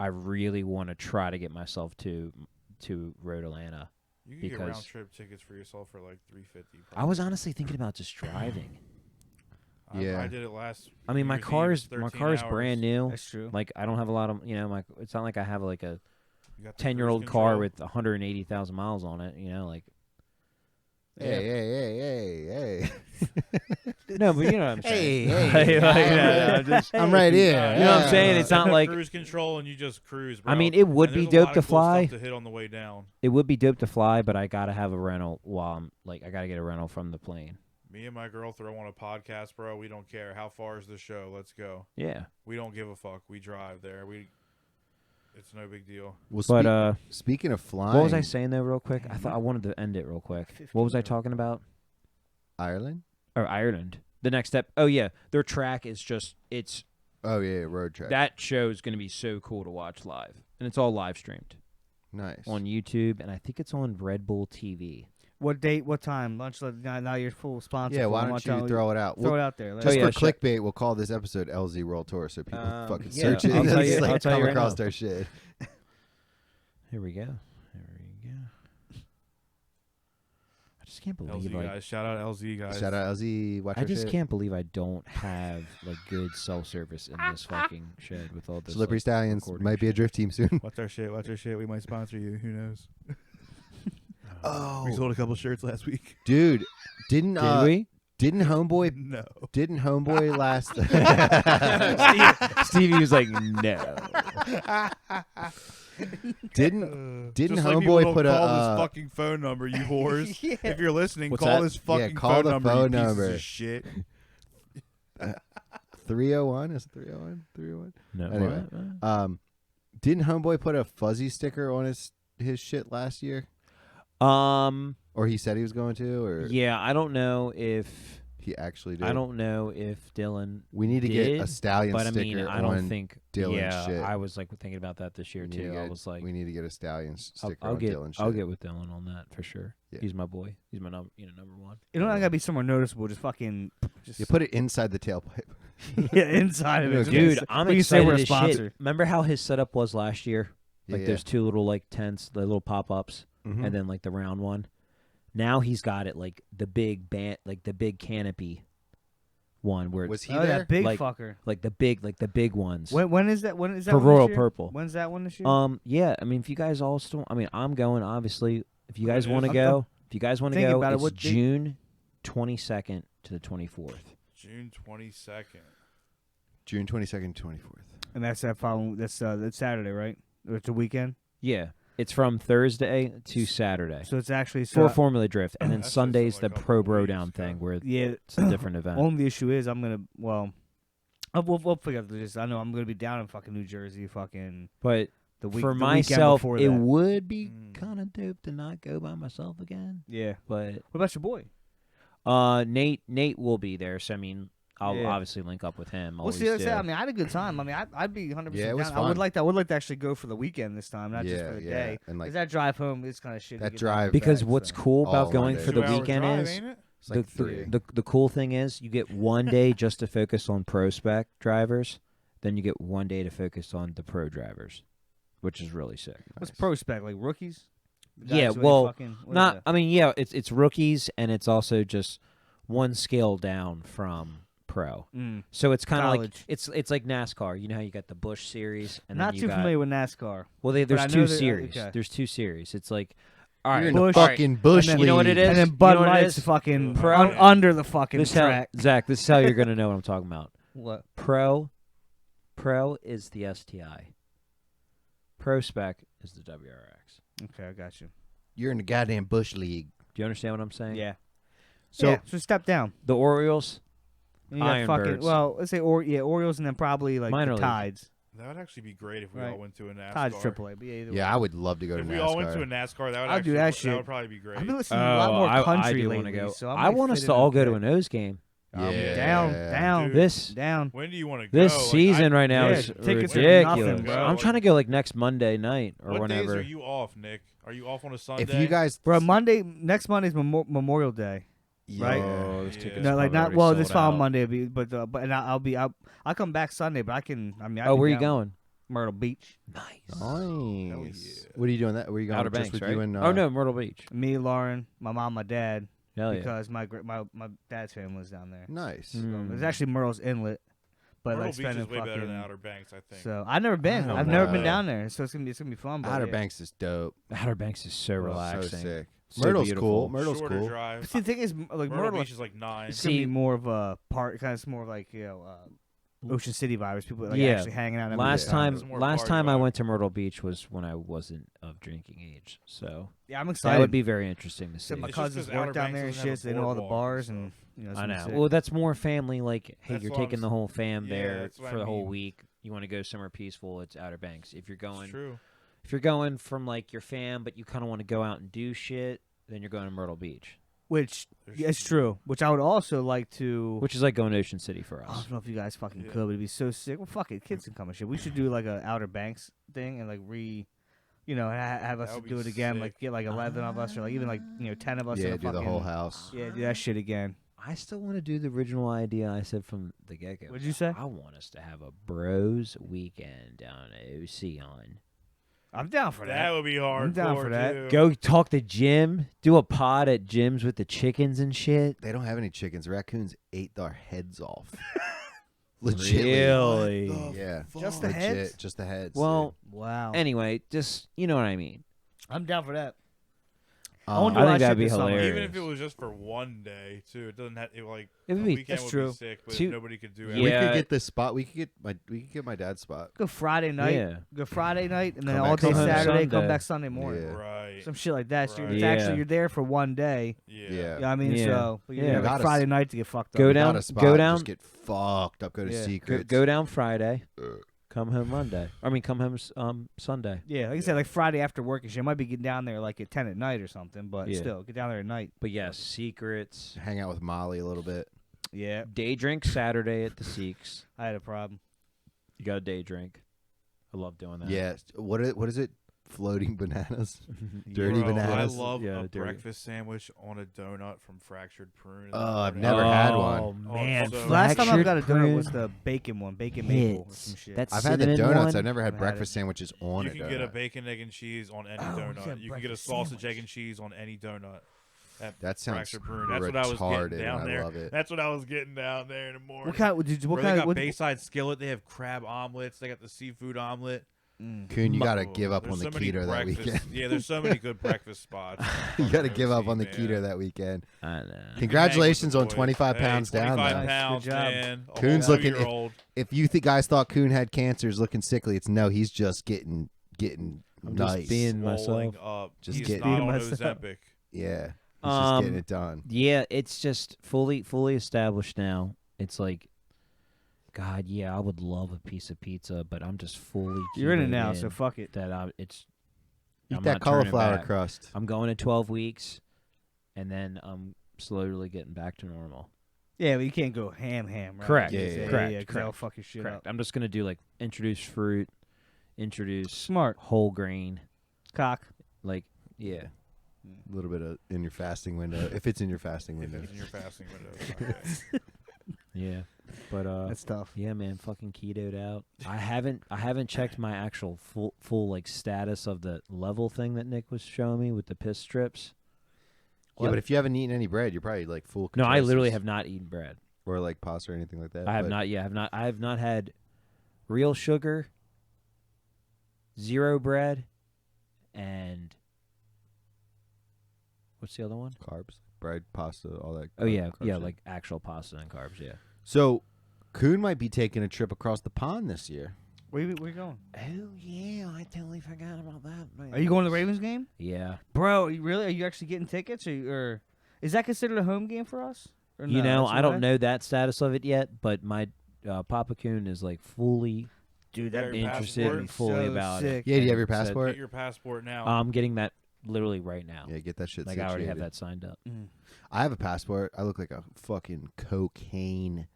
I really want to try to get myself to Road Atlanta. You can get Because- round trip tickets for yourself for like $350. I was honestly thinking about just driving. Yeah. I did it last. I mean, my New Year's Eve, car it's is 13 brand hours. new. That's true. Like I don't have a lot of it's not like I have like a You got the 10-year-old cruise car control. with 180,000 miles on it. Like Hey. no, but you know what I'm saying. Hey. I'm right here. You know what I'm saying? It's not like cruise control and you just cruise. Bro. I mean, it would And be there's a lot dope to of cool stuff fly. to hit on the way down. It would be dope to fly, but I gotta have a rental while I gotta get a rental from the plane. Me and my girl throw on a podcast, bro. We don't care. How far is the show? Let's go. Yeah. We don't give a fuck. We drive there. It's no big deal. Well, But speaking of flying, what was I saying though, real quick? I thought I wanted to end it real quick. 15 What was I minutes. talking about? Ireland? Or Ireland. The next step. Oh yeah, their track is just it's Oh yeah, road track. that show is going to be so cool to watch live, and it's all live streamed nice. on YouTube, and I think it's on Red Bull TV. What date? What time? Lunch. Now you're full sponsor. Yeah, for why it. don't Watch you out. throw it out? Throw We'll- it out there. just yeah, for shut- clickbait, we'll call this episode LZ World Tour, so people fucking yeah, search it I'll and tell you- just, I'll tell like, you come right across now. our shit. Here we go. I just can't believe LZ like guys. Shout out LZ guys. Shout out LZ. Watch I our just shit. can't believe I don't have like good cell service in this fucking shed with all this. Slippery like, Stallions recording might be a shit. drift team soon. Watch our shit. Watch our shit. We might sponsor you. Who knows? Oh, We sold a couple shirts last week. dude, didn't Did we? didn't homeboy No. last? Stevie was like, no. didn't Just like people homeboy don't put call a this fucking phone number, you whores. Yeah. If you're listening, What's call that? this fucking call phone the number. phone you pieces number. of shit. 301? Is it 301? 301? No. Anyway. what? Didn't homeboy put a fuzzy sticker on his shit last year? Or he said he was going to, or Yeah, I don't know if he actually did? I don't know if Dylan. We need to get a did, stallion but I sticker mean, I on don't think. Dylan's yeah, shit. I was like thinking about that this year We need to too. I get- was like, we need to get a stallion sticker I'll on get Dylan's shit. I'll get with Dylan on that for sure. Yeah. He's my boy. He's my number one. You don't gotta be somewhere noticeable. Just fucking. Just You put it inside the tailpipe. yeah, inside of it. Okay. Dude, Just- I'm when you say excited we're a as sponsor. shit. Remember how his setup was last year? Like Yeah, those two little like tents, the little pop ups, Mhm. and then like the round one. Now he's got it like the big like the big canopy one where Was he oh, there? that big Like- fucker. like the big ones. When is that? When is that? For one Royal this year? Purple. When's that one this year? Yeah, I mean if you guys all still I'm going obviously. If you When guys it want to is? go, if you guys want to Thinking go, about it, it's what date? June 22nd to the 24th. June 22nd. June 22nd, 24th. And that's that following. That's Saturday, right? Or it's a weekend. Yeah, it's from Thursday to Saturday. So it's actually For Formula Drift, and then That's just Sunday's like the a couple Pro Bro weeks, Down thing, yeah. where yeah. it's a different event. Only issue is I'm gonna we'll figure out this. I know I'm gonna be down in fucking New Jersey, fucking But the week. for the weekend myself, before it that. would be Mm. kind of dope to not go by myself again. Yeah. But What about your boy? Nate will be there, so I mean, I'll Yeah. obviously link up with him. We'll Always see. Let's say, do. I mean, I had a good time. I mean, I'd be 100% Yeah, it was down. I would fun. like that. I would like to actually go for the weekend this time, not just Yeah, for the yeah, day. and, like, Because that drive home is kind of shit. that drive because back, what's so. cool All about one going day. for the 2 hour weekend drive, is ain't it? It's like three. the cool thing is you get one day just to focus on pro spec drivers, then you get one day to focus on the pro drivers, which is really sick. What's prospect like rookies? Guys Yeah, who ain't well, fucking- what is Not, that? I mean, yeah, it's rookies and it's also just one scale down from pro. Mm. So it's kind of like College. it's like NASCAR. You know how you got the Busch series and Not then you too got, familiar with NASCAR. Well, I there's know two that- series. okay. There's two series. It's like all right, You're in Bush- the all right, fucking bush and then- you know what it league. is? And then You Bud know what it Light's is? fucking Pro- under the fucking This how, track. Zach, this is how you're gonna know what I'm talking about. What? Pro is the STI. Pro spec is the WRX. Okay, I got you. You're in the goddamn bush league. Do you understand what I'm saying? Yeah. So So step down. the Orioles, And you got fucking Ironbirds. well, let's say Orioles, and then probably like Minor the league. Tides. That would actually be great if we Right. all went to a NASCAR. Tides AAA. But yeah, either way. Yeah, I would love to go to If NASCAR. we all went to a NASCAR, that would I'll actually do that that shit. would probably be great. I've been listening to a lot more I country do lately. want to go. So I want us to all go to a nose game. Yeah. Down, Dude. down. When do you want to go? This Like, season right now yeah, is tickets are ridiculous. nothing, bro. I'm trying to go like next Monday night or What whenever. days are you off, Nick? Are you off on a Sunday? If you guys, Bro, next Monday's Memorial Day. right? Oh, those Yeah. tickets No, like probably not already well. sold This following out. Monday, but and I'll come back Sunday, but I can. I mean, Oh, where you going? Myrtle Beach. Nice. nice. What are you doing? That? Were you going Outer just Banks, with right? you and? Oh no, Myrtle Beach. Me, Lauren, my mom, my dad, Hell yeah. because my dad's family was down there. Nice. Mm. It's actually Myrtle's Inlet, but Myrtle like Beach spending is way better fucking. than Outer Banks, I think. So I've never been. I I've don't never know. been down there, so it's gonna be fun. But Outer yeah. Banks is dope. Outer Banks is so So relaxing. sick. So Myrtle's beautiful. cool. Myrtle's Shorter cool. drive. But see, the thing is, like Myrtle Myrtle, Beach is like 9. it's gonna be See- more of a part. Kind of more of like Ocean City vibes. People like Yeah. actually hanging out. having a last good time, It's more last party time I vibe. went to Myrtle Beach was when I wasn't of drinking age. So Yeah, I'm that excited. would be very interesting to see. Said my It's just cousins 'cause work Outer down Banks there and doesn't have shit. a They know all the boardwalk and bars and stuff. you know. It's I gonna know. be sick. Well, that's more family. Like, hey, That's you're what I'm taking the s- whole fam Yeah, there that's what for I the whole mean. week. You want to go somewhere peaceful? It's Outer Banks. If you're It's going, true. if you're going from like your fam, but you kind of want to go out and do shit, then you're going to Myrtle Beach, Which There's- yeah, it's true. Which I would also like to. which is like going to Ocean City for I us. don't know if you guys fucking Yeah. could, but it'd be so sick. Well, fuck it, kids can come and shit. We should do like a Outer Banks thing and like have us That would do be it again. sick. Like get like 11 of us or like even like 10 of us. in Yeah, a do the fucking, whole house. Yeah, do that shit again. I still want to do the original idea I said from the get go. What'd you say? I want us to have a bros weekend down at OC on. I'm down for That that. would be hardcore. I'm down for that. too. Go talk to Jim. Do a pod at Jim's with the chickens and shit. They don't have any chickens. Raccoons ate their heads off. Legitly. Really? What the Yeah. Just the Legit, heads? just the heads. Well, Wow. anyway, just you know what I mean. I'm down for that. dude. I wanna do I a lot think of that'd shit be this summer. hilarious. Even if it was just for one day, too. It doesn't have like It would a be- weekend That's would true. be sick, but Two- nobody could do Yeah. it. we could get the spot. We could get my dad's spot. Go Friday night. Yeah. Go Friday night, and then Come all back day Sunday. Saturday. Come Sunday. back Sunday morning. Yeah. Right. Some shit like that. So Right. it's Yeah. actually you're there for one day. Yeah. Yeah. You know what I mean? Yeah. So but you're Yeah. there like Gotta Friday night to get fucked up. Go We down- got a spot, go down- Just get fucked up. Go to Yeah. secrets. Go down Friday. Come home Monday. I mean, come home Sunday. Yeah, like I said, like Friday after work and shit. I might be getting down there like at 10 at night or something, but Yeah. still, get down there at night. But yeah, secrets. Hang out with Molly a little bit. Yeah, Day drink Saturday at the Seeks. I had a problem. You got a day drink. I love doing that. Yeah. What is it? Floating bananas. Dirty Bro, bananas. I love Yeah, a dirty. breakfast sandwich on a donut from Fractured Prune. in the Oh, I've morning. never had Oh, one. man, so- Last time I got a donut Fractured was prune the bacon one, bacon maple or hits. some shit. That's I've had the cinnamon donuts. one. I've never had Haven't had breakfast sandwiches on You a can donut. get a bacon, egg, and cheese on any Oh, you donut. said You can get a breakfast sausage, sandwich. egg, and cheese on any donut. At That sounds Fractured Prune. That's what I was retarded, getting down and I there. love it. That's what I was getting down there in the morning. What kind? Did you, what Bro, they kind? got What, Bayside Skillet. They have crab omelets. They got the seafood omelet. Coon, you gotta Oh, give up there's on the so many keto that breakfast- weekend. Yeah, there's so many good breakfast spots. You gotta give up OC, on the man. keto that weekend. I know. You can hang with Congratulations the on boys. 25 Hey, pounds down, 25 though. Nice, pounds, good job. man. A Coon's whole looking- 2-year-old. If you guys thought Coon had cancer, is looking sickly, it's no. He's just getting I'm nice. just being Swolling myself. up. Just He's getting- not Being on myself. Ozempic. Yeah, he's just getting it done. Yeah, it's just fully established now. It's like, God, yeah, I would love a piece of pizza, but I'm just fully. you're in it ketoed now, so fuck it. that it's. Eat I'm that not turning cauliflower back. crust. I'm going to 12 weeks, and then I'm slowly getting back to normal. Yeah, but you can't go ham, right? Correct. Yeah, yeah, correct, yeah, 'cause that'll correct, fuck your shit Correct. up. I'm just gonna do like introduce fruit, introduce Smart whole grain, cock. like yeah. A little bit of in your fasting window, if it's in your fasting If window. it's in your fasting window. Okay. Yeah, but That's tough. yeah, man, fucking ketoed out. I haven't checked my actual full like status of the level thing that Nick was showing me with the piss strips. Yeah, but if you haven't eaten any bread, you're probably like full. No, I literally ketosis. have not eaten bread. or like pasta or anything like that. I have but not. Yeah, I have not had real sugar, zero bread, and what's the other one? carbs, bread, pasta, all that. Oh yeah, carb yeah, shit. like actual pasta and carbs. Yeah. So, Coon might be taking a trip across the pond this year. Where you going? Oh yeah, I totally forgot about that. Man. Are you going to the Ravens game, Yeah. bro? Are you really? Are you actually getting tickets, or is that considered a home game for us? Or You no? know, That's I don't okay? know that status of it yet, but my Papa Coon is like fully Dude, Their that'd be interested passport? and fully so about sick. it. Yeah, do you have your And said, passport? Get your passport now. I'm getting that literally right now. Yeah, get that shit. Like I already have situated. that signed up. I have a passport. I look like a fucking cocaine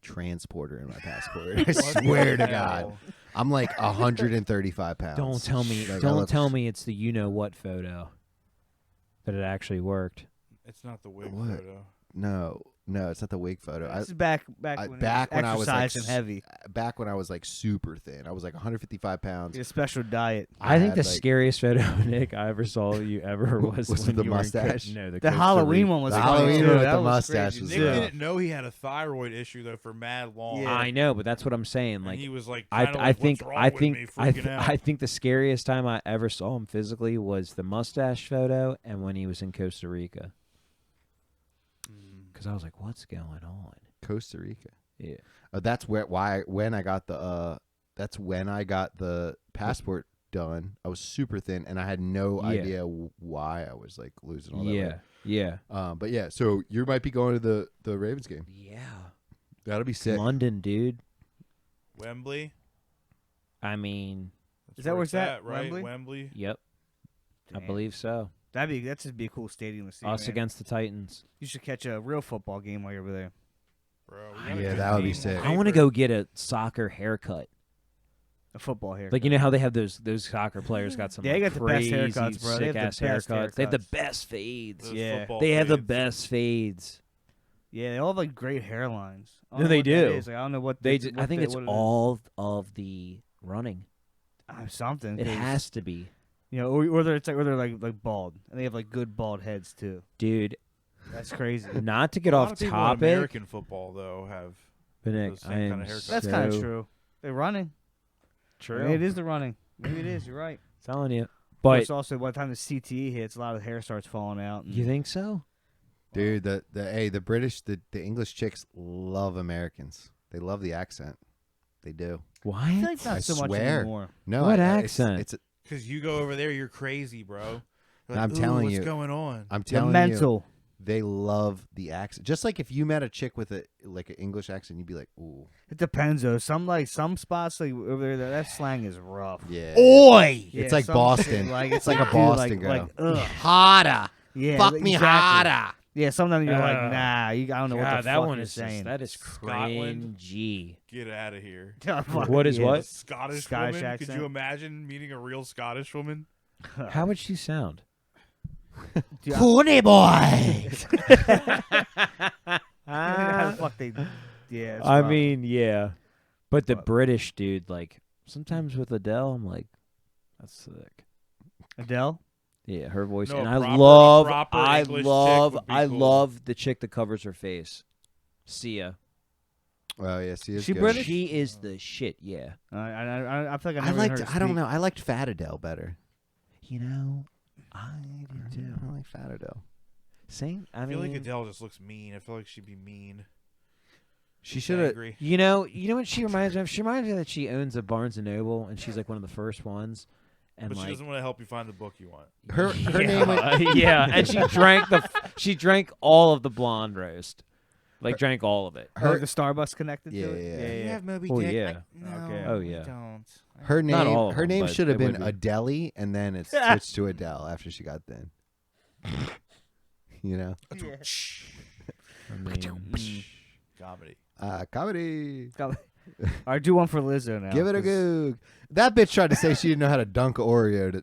transporter in my passport. I swear to God, I'm like 135 pounds. Don't tell me. Like, I Don't look- tell me it's the you know what photo. That it actually worked. It's not the wig What? photo. No, it's not the wig photo. This is back when I was like exercising heavy. back when I was like super thin. I was like 155 pounds. A special diet. I think had, the like- scariest photo, Nick, I ever saw you ever was Was it when the you were in mustache? No, the The Costa Halloween Rica- one was The funny, Halloween too. one with That the was mustache crazy, was Nick too. rough. didn't know he had a thyroid issue though for mad long. Yeah. I know, but that's what I'm saying. And Like he was like, I, kinda I like, think, what's wrong I with think, me, freaking out. I think the scariest time I ever saw him physically was the mustache photo, and when he was in Costa Rica. Because I was like, what's going on? Costa Rica. Yeah. That's when I got the passport done. I was super thin, and I had no Yeah. idea why I was like losing all that weight. Yeah. But yeah, so you might be going to the Ravens game. Yeah. That'll be sick. London, dude. Wembley. I mean, That's Is that where it's it's at? right? Wembley? Wembley. yep. I Damn. believe so. That's just be a cool stadium to see. Us man. against the Titans. You should catch a real football game while you're over there. Bro, we got a Yeah, good that would be team on sick. I want to paper. go get a soccer haircut. A football haircut. Like, you know how they have those soccer players got some Yeah, they like, got the best crazy, haircuts, bro. They have the sick-ass best haircuts. They have the haircuts. best fades. Those Yeah. football They have the fades. best fades. Yeah, they all have like great hairlines. I don't No, know they what that do. is. Like, I don't know what They. the- I what think the- it's what it is. all of the running. Something. It 'cause, has to be, you know, or they're like bald, and they have like good bald heads too. dude. That's crazy. Not to get A lot off of people in topic, American football though have. but Nick, those same I am kinda haircuts. That's so kind of true. They're running. True. Maybe it is the running. Maybe it is. You're right. Telling you, But but it's also by the time the CTE hits, a lot of the hair starts falling out. And you think so? Dude, the British, the English chicks love Americans. They love the accent. They do. What? I feel like not I so much swear. anymore. No, What it's- accent? It's, Because you go over there, you're crazy, bro. You're I'm "Ooh, telling what's you. going on? I'm The telling you, mental. they love the accent. Just like if you met a chick with an English accent, you'd be like, ooh, It depends though. Some spots like over there, that slang is rough. yeah. Oi! Yeah, It's like some Boston. shit, like It's like a dude, Boston girl. Like, ugh. Harder. Yeah, Fuck me exactly. harder. Yeah, sometimes you're like, Ugh. nah, I don't know what the God, that fuck one you're is saying. that is Scotland? cringy. Get out of here. What is A what? Scottish Scottish woman? Could accent? you imagine meeting a real Scottish woman? How would she sound? Dude, Pony boy. how the fuck they? Yeah, it's I rough. mean, yeah, but the But- British dude, like sometimes with Adele, I'm like, that's sick. Adele. Yeah, her voice, No, and a I proper I English chick love, would be I cool. love the chick that covers her face, Sia. Oh yeah, she is She good. British? She is the shit. Yeah, I feel like I I never liked. heard her I don't speak. know. I liked Fat Adele better. you know, I do too. I like Fat Adele. Same. I I feel mean, like Adele just looks mean. I feel like she'd be mean. She She's should have. angry. you know what she reminds me of? She reminds me that she owns a Barnes and Noble, and she's like one of the first ones. And But like, she doesn't want to help you find the book you want. Her yeah, name. Was, yeah, and she drank all of the blonde roast, like drank all of it. Her the Starbucks connected Yeah, to it. yeah. Yeah, yeah. Moby Oh, yeah. No, Okay. Oh, yeah. I don't. her name. Not all of her them, name but should have they been would be. Adele, and then it switched to Adele after she got thin. You know, I mean, Comedy. comedy. All right, do one for Lizzo now. Give it a 'cause- goog. That bitch tried to say she didn't know how to dunk a Oreo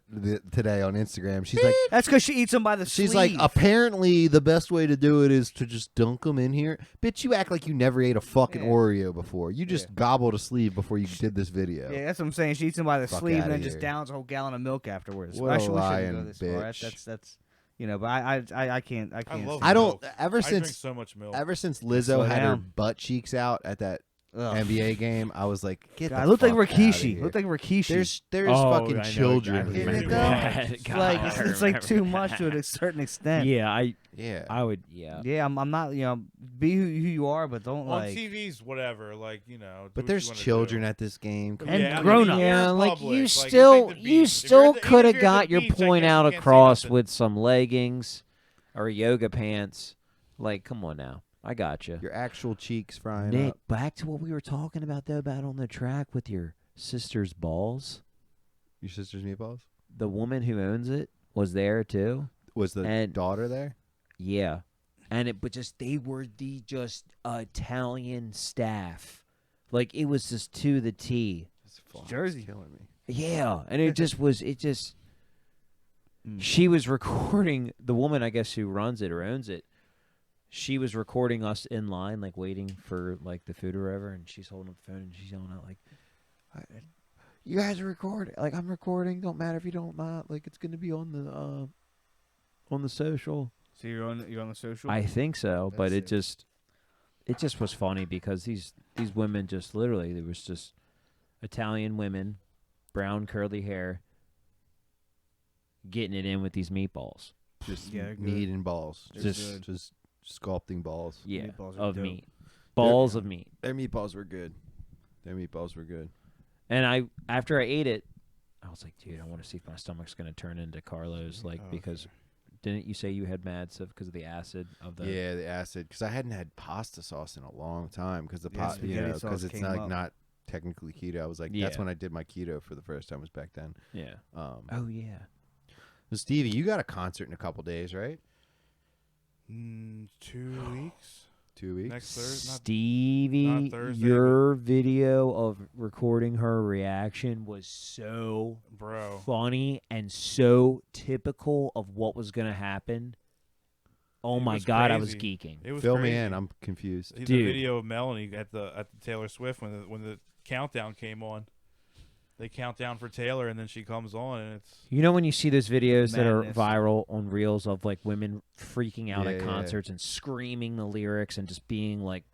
today on Instagram. She's like, That's because she eats them by the she's sleeve. like, apparently the best way to do it is to just dunk them in here. Bitch, you act like you never ate a fucking Yeah. Oreo before. You just Yeah. gobbled a sleeve before you did this video. Yeah, that's what I'm saying. She eats them by the Fuck sleeve and outta then just here. downs a whole gallon of milk afterwards. What a Actually, we shouldn't lying go this far. bitch. That's you know, but I can't. I I can't. love I don't. milk. Ever I drink since so much milk. Lizzo Slow had her down. butt cheeks out at that Ugh. NBA game, I was like, get God, the it looked like fuck outta Rikishi. here. Looked like Rikishi. There's Oh, I fucking know children exactly here. what you you go. mean. It's God, like I it's like remember too much that. to a certain extent. yeah, Yeah. I would, yeah. Yeah, I'm not. You know, be who you are, but don't On like. TV's whatever, like do But what there's you wanna children do. at this game. Come And on. I mean, grown-ups. you're in Yeah, like public, you like, still, take the you beach. still Even could if have you're at got the your beach, I point guess you out can't say across nothing. with some leggings or yoga pants. Like, come on now, I got you. Your actual cheeks frying Nick, up. back to what we were talking about though, about on the track with your sister's balls. Your sister's meatballs? The woman who owns it was there too. Was the And- daughter there? Yeah, and but they were the just Italian staff. Like it was just to the T. Jersey. Killing me. Yeah, and it just was. It just. Mm. She was recording the woman, I guess, who runs it or owns it. She was recording us in line, like waiting for like the food or whatever, and she's holding up the phone and she's yelling out like, "You guys are recording! Like I'm recording. Don't matter if you don't not. Like it's gonna be on the social." So you're on the social. I think so, but That's it just was funny because these women just literally there was just Italian women, brown curly hair, getting it in with these meatballs. Just Yeah, good. meat and balls. They're Just good. just sculpting balls. Yeah, Meatballs are of dope. meat. balls of meat. Their meatballs were good. And after I ate it, I was like, dude, I want to see if my stomach's gonna turn into Carlos, because didn't you say you had mad stuff because of the acid of the? Yeah, the acid. Because I hadn't had pasta sauce in a long time. Because spaghetti sauce because it's came not, up. not technically keto. I was like, that's when I did my keto for the first time. Was back then. Yeah. Oh yeah. So Stevie, you got a concert in a couple days, right? 2 weeks. 2 weeks. Next Thursday. Stevie, not Thursday, your video of recording her reaction was so Bro. funny and so typical of what was going to happen. Oh It my was God, I was crazy. geeking. It was Fill crazy. me in. I'm confused. The Dude. video of Melanie at the Taylor Swift when the countdown came on. They count down for Taylor, and then she comes on, and it's You know when you see those videos that are Madness. viral on Reels of like women freaking out at Yeah. concerts and screaming the lyrics and just being like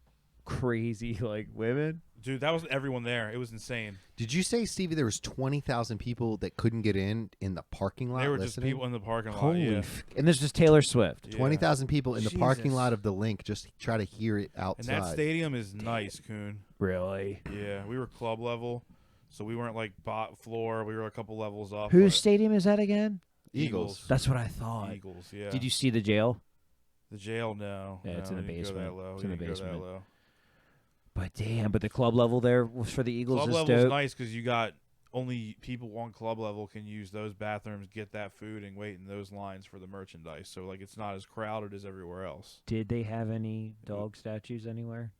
crazy like women? dude. That was everyone there. It was insane. Did you say, Stevie, there was 20,000 people that couldn't get in the parking lot? They were just listening? people in the parking lot. Holy Yeah. and there's just Taylor Swift. Yeah. 20,000 people in the parking Jesus. lot of the Link just try to hear it And outside. that stadium is nice, Coon. Really? Yeah, we were club level, so we weren't like bot floor. We were a couple levels up. Whose but stadium is that again? Eagles. That's what I thought. Eagles, yeah. Did you see the jail? The jail? No. Yeah, it's No, in the we didn't go that basement. low. It's We in the didn't go that basement. low. But damn, but the club level there was for the Eagles Club is level's dope. nice because you got only people on club level can use those bathrooms, get that food, and wait in those lines for the merchandise. So like it's not as crowded as everywhere else. Did they have any dog statues anywhere?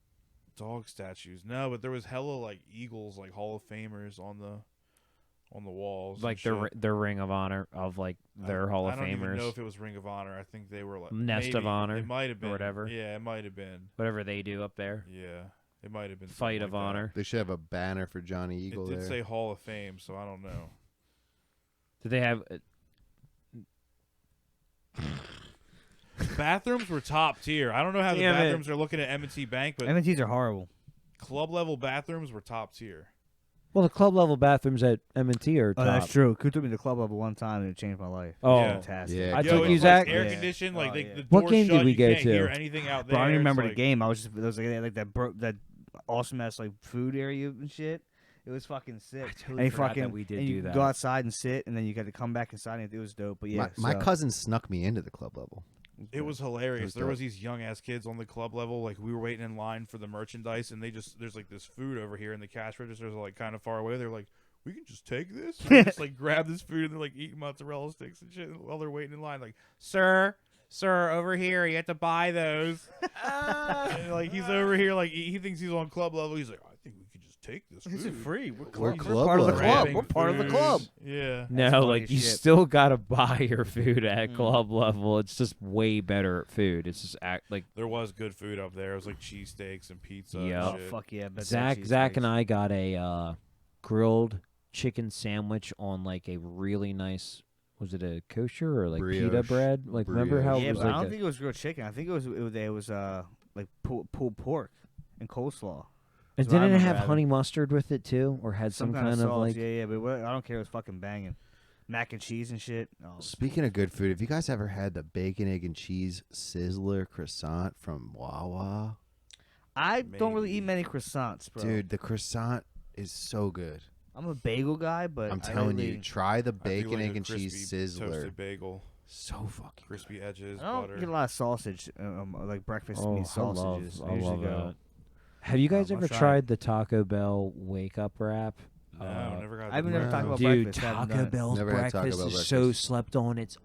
Dog statues, no, but there was hella like Eagles, like Hall of Famers on the walls. and Like shit. their Ring of Honor of like their Hall of I don't even know Famers, if it was Ring of Honor. I think they were like Nest of maybe. Honor It might have or been whatever. Yeah, it might have been. whatever they do up there. Yeah, it might have been Fight something of like that. Honor. They should have a banner for Johnny It Eagle did there. say Hall of Fame, so I don't know. Did they have? Bathrooms were top tier. I don't know how the Damn it. bathrooms are looking at M&T Bank, but M&Ts are horrible. club level bathrooms were top tier. Well, the club level bathrooms at M&T are Oh, top. that's true. Who took me to the club level one time and it changed my life. Oh, Yeah. Fantastic. Yeah. I Yo, took it's you, like Zach. air Yeah. conditioned, like Oh, the yeah. the What door's game did shut, we you go can't hear to? anything out Bro, there. I don't It's remember the like- game. I was just there was like that awesome ass like food area and shit. It was fucking sick. I totally and you forgot fucking that we did and do you that. go outside and sit, and then you got to come back inside. And it was dope. But yeah, my so- cousin snuck me into the club level. It was hilarious. It was There dope. was these young ass kids on the club level. Like we were waiting in line for the merchandise, and there's like this food over here, and the cash registers are like kind of far away. They're like, we can just take this, and they just like grab this food, and they're like eating mozzarella sticks and shit while they're waiting in line. Like, sir, over here, you have to buy those. And, like he's over here, like he thinks he's on club level. He's like, I think we could just take this food. This is free. We're We're club part of the level. club. Grabbing We're part of the food. club. Yeah. No, funny like as you shit. still gotta buy your food at Mm. club level. It's just way better food. It's just like There was good food up there. It was like cheesesteaks and pizza. Yeah. Oh And shit. fuck yeah! I bet that Zach cheese and steaks. I got a grilled chicken sandwich on like a really nice. Was it a kosher or like pita Brioche. bread? Like remember how Yeah, it was but I like don't a- think it was grilled chicken. I think it was like pulled pork and coleslaw. and that's what I didn't it remember have having. honey mustard with it too, or had some kind of sauce. like? Yeah, but I don't care. It was fucking banging. Mac and cheese and shit. Oh, Speaking of good food, have you guys ever had the bacon, egg, and cheese sizzler croissant from Wawa? I don't really Maybe. eat many croissants, bro. Dude, the croissant is so good. I'm a bagel guy, but I'm I telling really, you, try the I do bacon, like egg, a and cheese crispy sizzler. toasted bagel, So fucking crispy edges, I don't butter. get a lot of sausage, like breakfast Oh, meat sausages. I usually love go. that. Have you guys I'll ever try it. tried the Taco Bell wake up wrap? No, never got. I've the never No. talked about Dude, breakfast. I haven't Taco done it. Bell's Never had Taco breakfast Bell is so breakfast. slept on. It's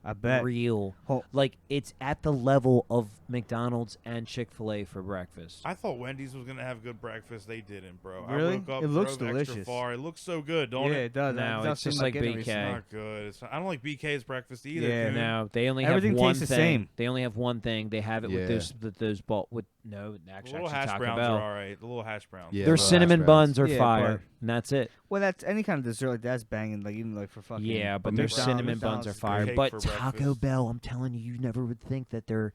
I bet. unreal. Hold- Like it's at the level of McDonald's and Chick-fil-A for breakfast. I thought Wendy's was gonna have good breakfast. They didn't, bro. Really? I woke up, It looks drove extra delicious. far. It looks so good, don't Yeah, it? it does. No, It does it's seem just like it BK. It's Okay. not good. I don't like BK's breakfast either. Yeah. dude. No, they only Everything have one tastes the thing. same. They only have one thing. They have it Yeah. with those ball with no The actually little hash Taco browns Bell. are all right. The little hash browns. Yeah, Their little hash cinnamon browns. buns are Yeah, fire, but- and that's it. Well, that's any kind of dessert like that's banging. Like even like for fucking. Yeah, but But their McDonald's- cinnamon buns are McDonald's fire. cake But for Taco breakfast. Bell, I'm telling you, you never would think that their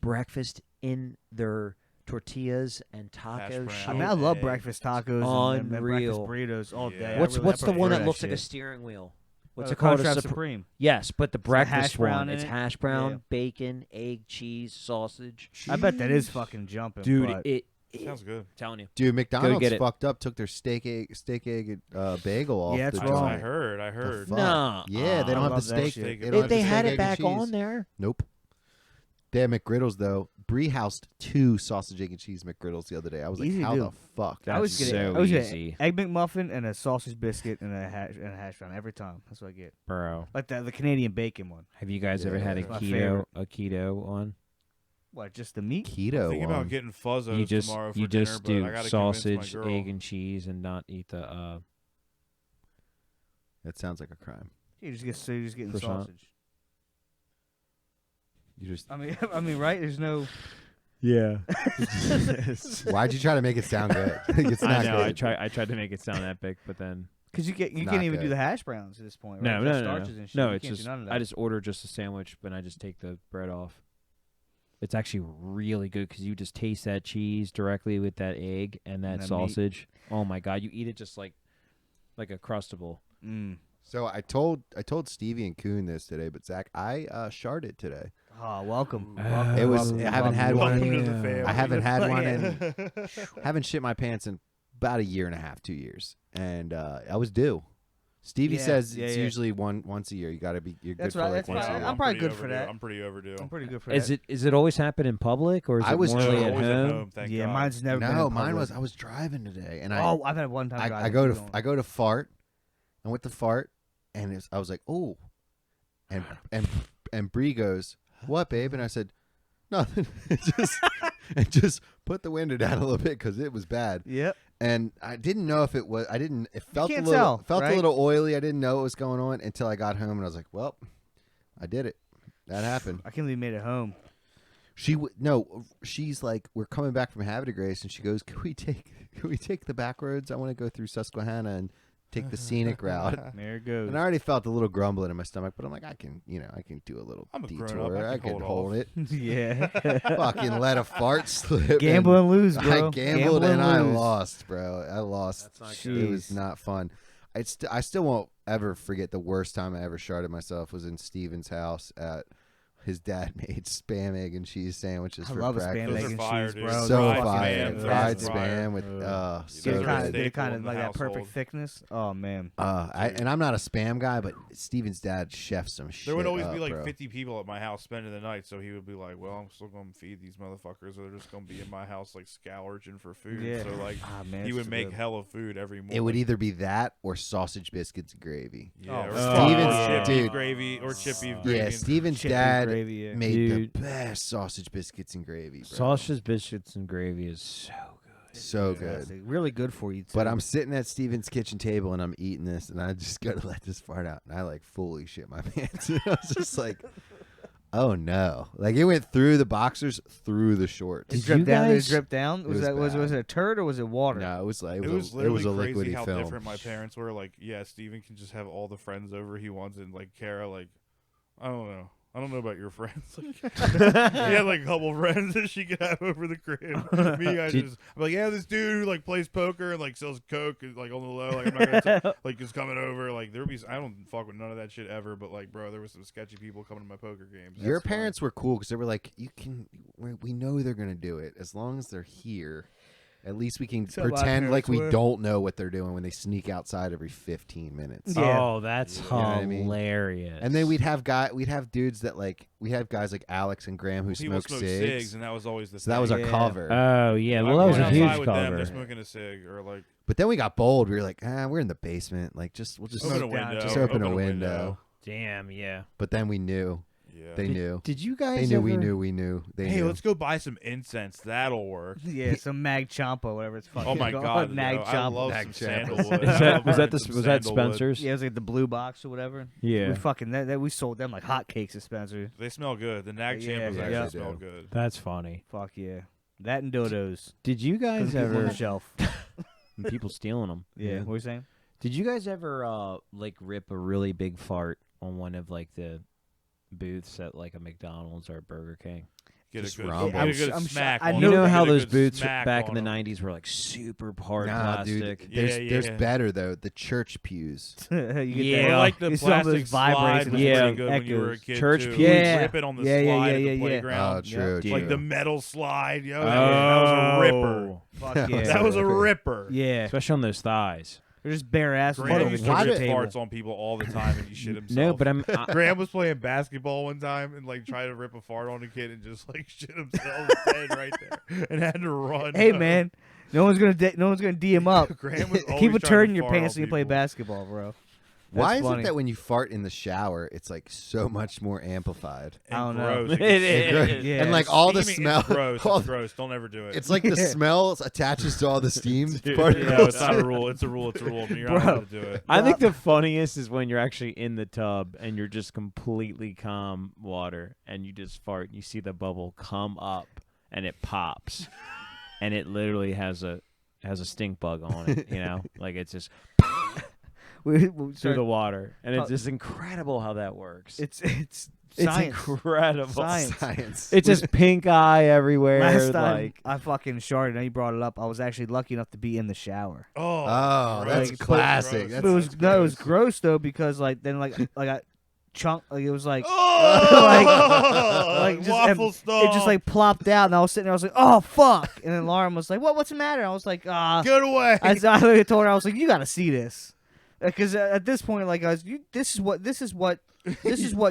breakfast in their tortillas and taco brown. shit. I mean, I love Egg. breakfast tacos and breakfast Unreal. burritos all Yeah. day. I What's really- what's I the prefer one that looks shit. like a steering wheel? What's The it called? Crunchwrap A Supreme. Yes, but the breakfast hash brown one. in It's it? hash brown, Yeah. bacon, egg, cheese, sausage. I bet that is fucking jumping, Dude, but it Sounds good. Telling you. Dude, McDonald's get it. fucked up. Took their steak egg bagel off. Yeah, that's the wrong. joint. I heard. The fuck? No. Yeah, they I don't have the love that steak. shit. They don't have They the had steak, it egg, back and cheese. on there. Nope. They had McGriddles though. Brie housed 2 sausage, egg, and cheese McGriddles the other day. I was like, Easy to how do. the fuck? That's I was getting so I was getting easy. egg McMuffin and a sausage biscuit and a hash brown every time. That's what I get. Bro, Like the Canadian bacon one. have you guys ever had a Yeah. My keto one? What? Just the meat? Keto Thinking one. about getting fuzzos You just tomorrow for you dinner, just but I do gotta sausage, convince my girl. egg, and cheese, and not eat the. That sounds like a crime. You just get you're just getting Croissant. sausage. You just. I mean, right? There's no. Yeah. Why'd you try to make it sound good? It's not I know. good. I tried to make it sound epic, but then Because you Not can't even good. do the hash browns at this point. no, Right? no, Just no, starches no. and shit. No, You it's can't do just none of that. I just order just a sandwich, but I just take the bread off. It's actually really good because you just taste that cheese directly with that egg and that And that meat. sausage. Oh my god, you eat it just like a crustable. Mm. So I told Stevie and Coon this today, but Zach, I sharded today. Oh, welcome. Ah. It was. I haven't had one. Welcome to In, the family. I haven't had one Yeah. in. Haven't shit my pants in about 1.5 years, 2 years, and I was due. Stevie Yeah, says yeah, it's yeah. usually once a year. You gotta be. You're That's good right, for like that's once right. a year. I'm probably pretty good for overdue. that. I'm pretty overdue. I'm pretty good for Is that. it always happen in public or is I it was more doing at always home? at home. Thank Yeah, God. mine's never been. No, in mine public. was. I was driving today, and Oh, I've had one time. I driving. go Keep to going. I go to fart, and with the fart, and I was like, oh, and Bree goes, what, babe? And I said, nothing. and just put the window down a little bit because it was bad. Yep. And I didn't know if it was. I didn't. It felt can't a little. tell, Felt right? a little oily. I didn't know what was going on until I got home, and I was like, well, I did it. That happened. I can't believe you made it home. She's like, we're coming back from Havre de Grace, and she goes, can we take the back roads? I want to go through Susquehanna and take the scenic route. There it goes. And I already felt a little grumbling in my stomach, but I'm like, I can do a little I'm a detour. grown-up. I can hold hold off. it. yeah. Fucking let a fart slip. Gamble and lose, I bro. gambled Gamble and I lose. lost, bro. I lost. That's not good. It was not fun. I still won't ever forget the worst time I ever sharded myself was in Steven's house at his dad made spam, egg, and cheese sandwiches I for love a spam, breakfast. Those egg, are and fire, cheese, dude. bro. So They're fire. fucking Fried best. spam with You so know, good. Get it kind Staple of in like the that perfect household. thickness. Oh man. And I'm not a spam guy, but Steven's dad chefs some shit. There would always up, be like bro. 50 people at my house spending the night, so he would be like, "Well, I'm still gonna feed these motherfuckers, or they're just gonna be in my house like scourging for food." Yeah. So like, Ah, man, he it's would so make good. hella food every morning. It would either be that or sausage biscuits and gravy. yeah, Oh, or Steven's- chip beef dude. gravy or chip beef gravy. Yeah, and- Steven's Chicken dad gravy, yeah. made Dude. the best sausage biscuits and gravy, bro. Sausage, biscuits, and gravy is so good. So Yeah. good. It's really good for you too. But I'm sitting at Steven's kitchen table and I'm eating this, and I just gotta let this fart out, and I like fully shit my pants. I was just like, oh no! Like it went through the boxers, through the shorts. It Did dripped you down. Did it guys- drip down? It Was was that was bad. it a turd or was it water? No, it was like It was it literally was a crazy liquidy how film. different my parents were. Like, yeah, Steven can just have all the friends over he wants, and like Kara, like, I don't know. I don't know about your friends. Like, he had like a couple friends that she could have over the crib. Me, I'm like, yeah, this dude who like plays poker and like sells coke is like on the low. Like, I'm not gonna like is coming over. Like, there would be. I don't fuck with none of that shit ever. But like, bro, there was some sketchy people coming to my poker games. Your That's fine. parents were cool because they were like, you can. We know they're gonna do it as long as they're here. At least we can So my pretend like parents we were. don't know what they're doing when they sneak outside every 15 minutes. Yeah. Oh, that's You know what I mean? hilarious. And then we'd have dudes that like we had guys like Alex and Graham who People smoked smoke cigs. and that was always the. So that was thing. a Yeah. cover. Oh yeah, I'm well that was going a huge outside with them, cover. they're smoking a cig or like But then we got bold. We were like, we're in the basement. Like we'll just open a Smoke down, window. just open a window. Damn, yeah. But then we knew. Yeah. They knew. Did you They guys? knew ever... we knew. We knew. They Hey, knew. let's go buy some incense. That'll work. Yeah, some Mag Champa, whatever it's fucking Oh my called. god, Mag yo, I Champa. love Mag some Champa. sandalwood. Is I that, love was that burning some was that sandalwood. Spencer's? Yeah, it was like the blue box or whatever. Yeah. We fucking that we sold them like hotcakes at Spencer. They smell good. The Nag Yeah, Champas yeah. actually They smell do. good. That's funny. Fuck yeah, that and dodos. Did you guys Couldn't keep 'em on ever? the shelf? People stealing them. Yeah, what were you saying? Did you guys ever like rip a really big fart on one of like the booths at like a McDonald's or a Burger King? Get Just a good, rumble. get a good I'm smack. I on You them. know Get how a those good boots smack back in on the 'em. '90s were like super hard Nah, plastic? dude. Yeah, There's yeah. better though. The church pews. You get Yeah. Or that- like the you saw those plastic slide vibrations was Yeah. pretty good when you were a echoes. kid Church too. pews. You would Yeah. rip it on the Yeah, slide yeah, at yeah, the yeah. playground. Oh, true, Dude. Like the true. metal slide, yo. Oh. That was a ripper. Fuck yeah. That was a ripper. Yeah. Especially on those thighs. They're just bare ass. Graham used to Why rip did- farts on people all the time and he shit himself. No, but Graham was playing basketball one time and like tried to rip a fart on a kid and just like shit himself dead right there and had to run. Hey man, no one's gonna D him up. Graham was always Keep a trying turd to in your fart pants on when you play people. basketball, bro. Why That's is funny. it that when you fart in the shower, it's like so much more amplified? And I don't know. gross. It gets is. sick. Yeah. And like all the Steaming smell, is gross. all It's gross. Don't ever do it. it's like the Yeah. smell attaches to all the steam No, particles. it's not a rule. It's a rule. It's a rule. You're not Bro. allowed to do it. I think the funniest is when you're actually in the tub and you're just completely calm water and you just fart and you see the bubble come up and it pops and it literally has a stink bug on it, you know? Like it's just we through start- the water. And Oh. it's just incredible how that works. it's It's science. incredible. Science. Science. It's just pink eye everywhere. Last time like I fucking sharted, and you brought it up. I was actually lucky enough to be in the shower. Oh, Oh, gross. that's classic. Gross. But it was That's no, it was gross though because like then like I chunk like it was like Oh, like just waffle stall. it just like plopped out, and I was sitting there. I was like, "Oh fuck!" And then Lauren was like, "What's the matter?" I was like, Get away. I literally told her, I was like, "You got to see this," because at this point, like I was, this is what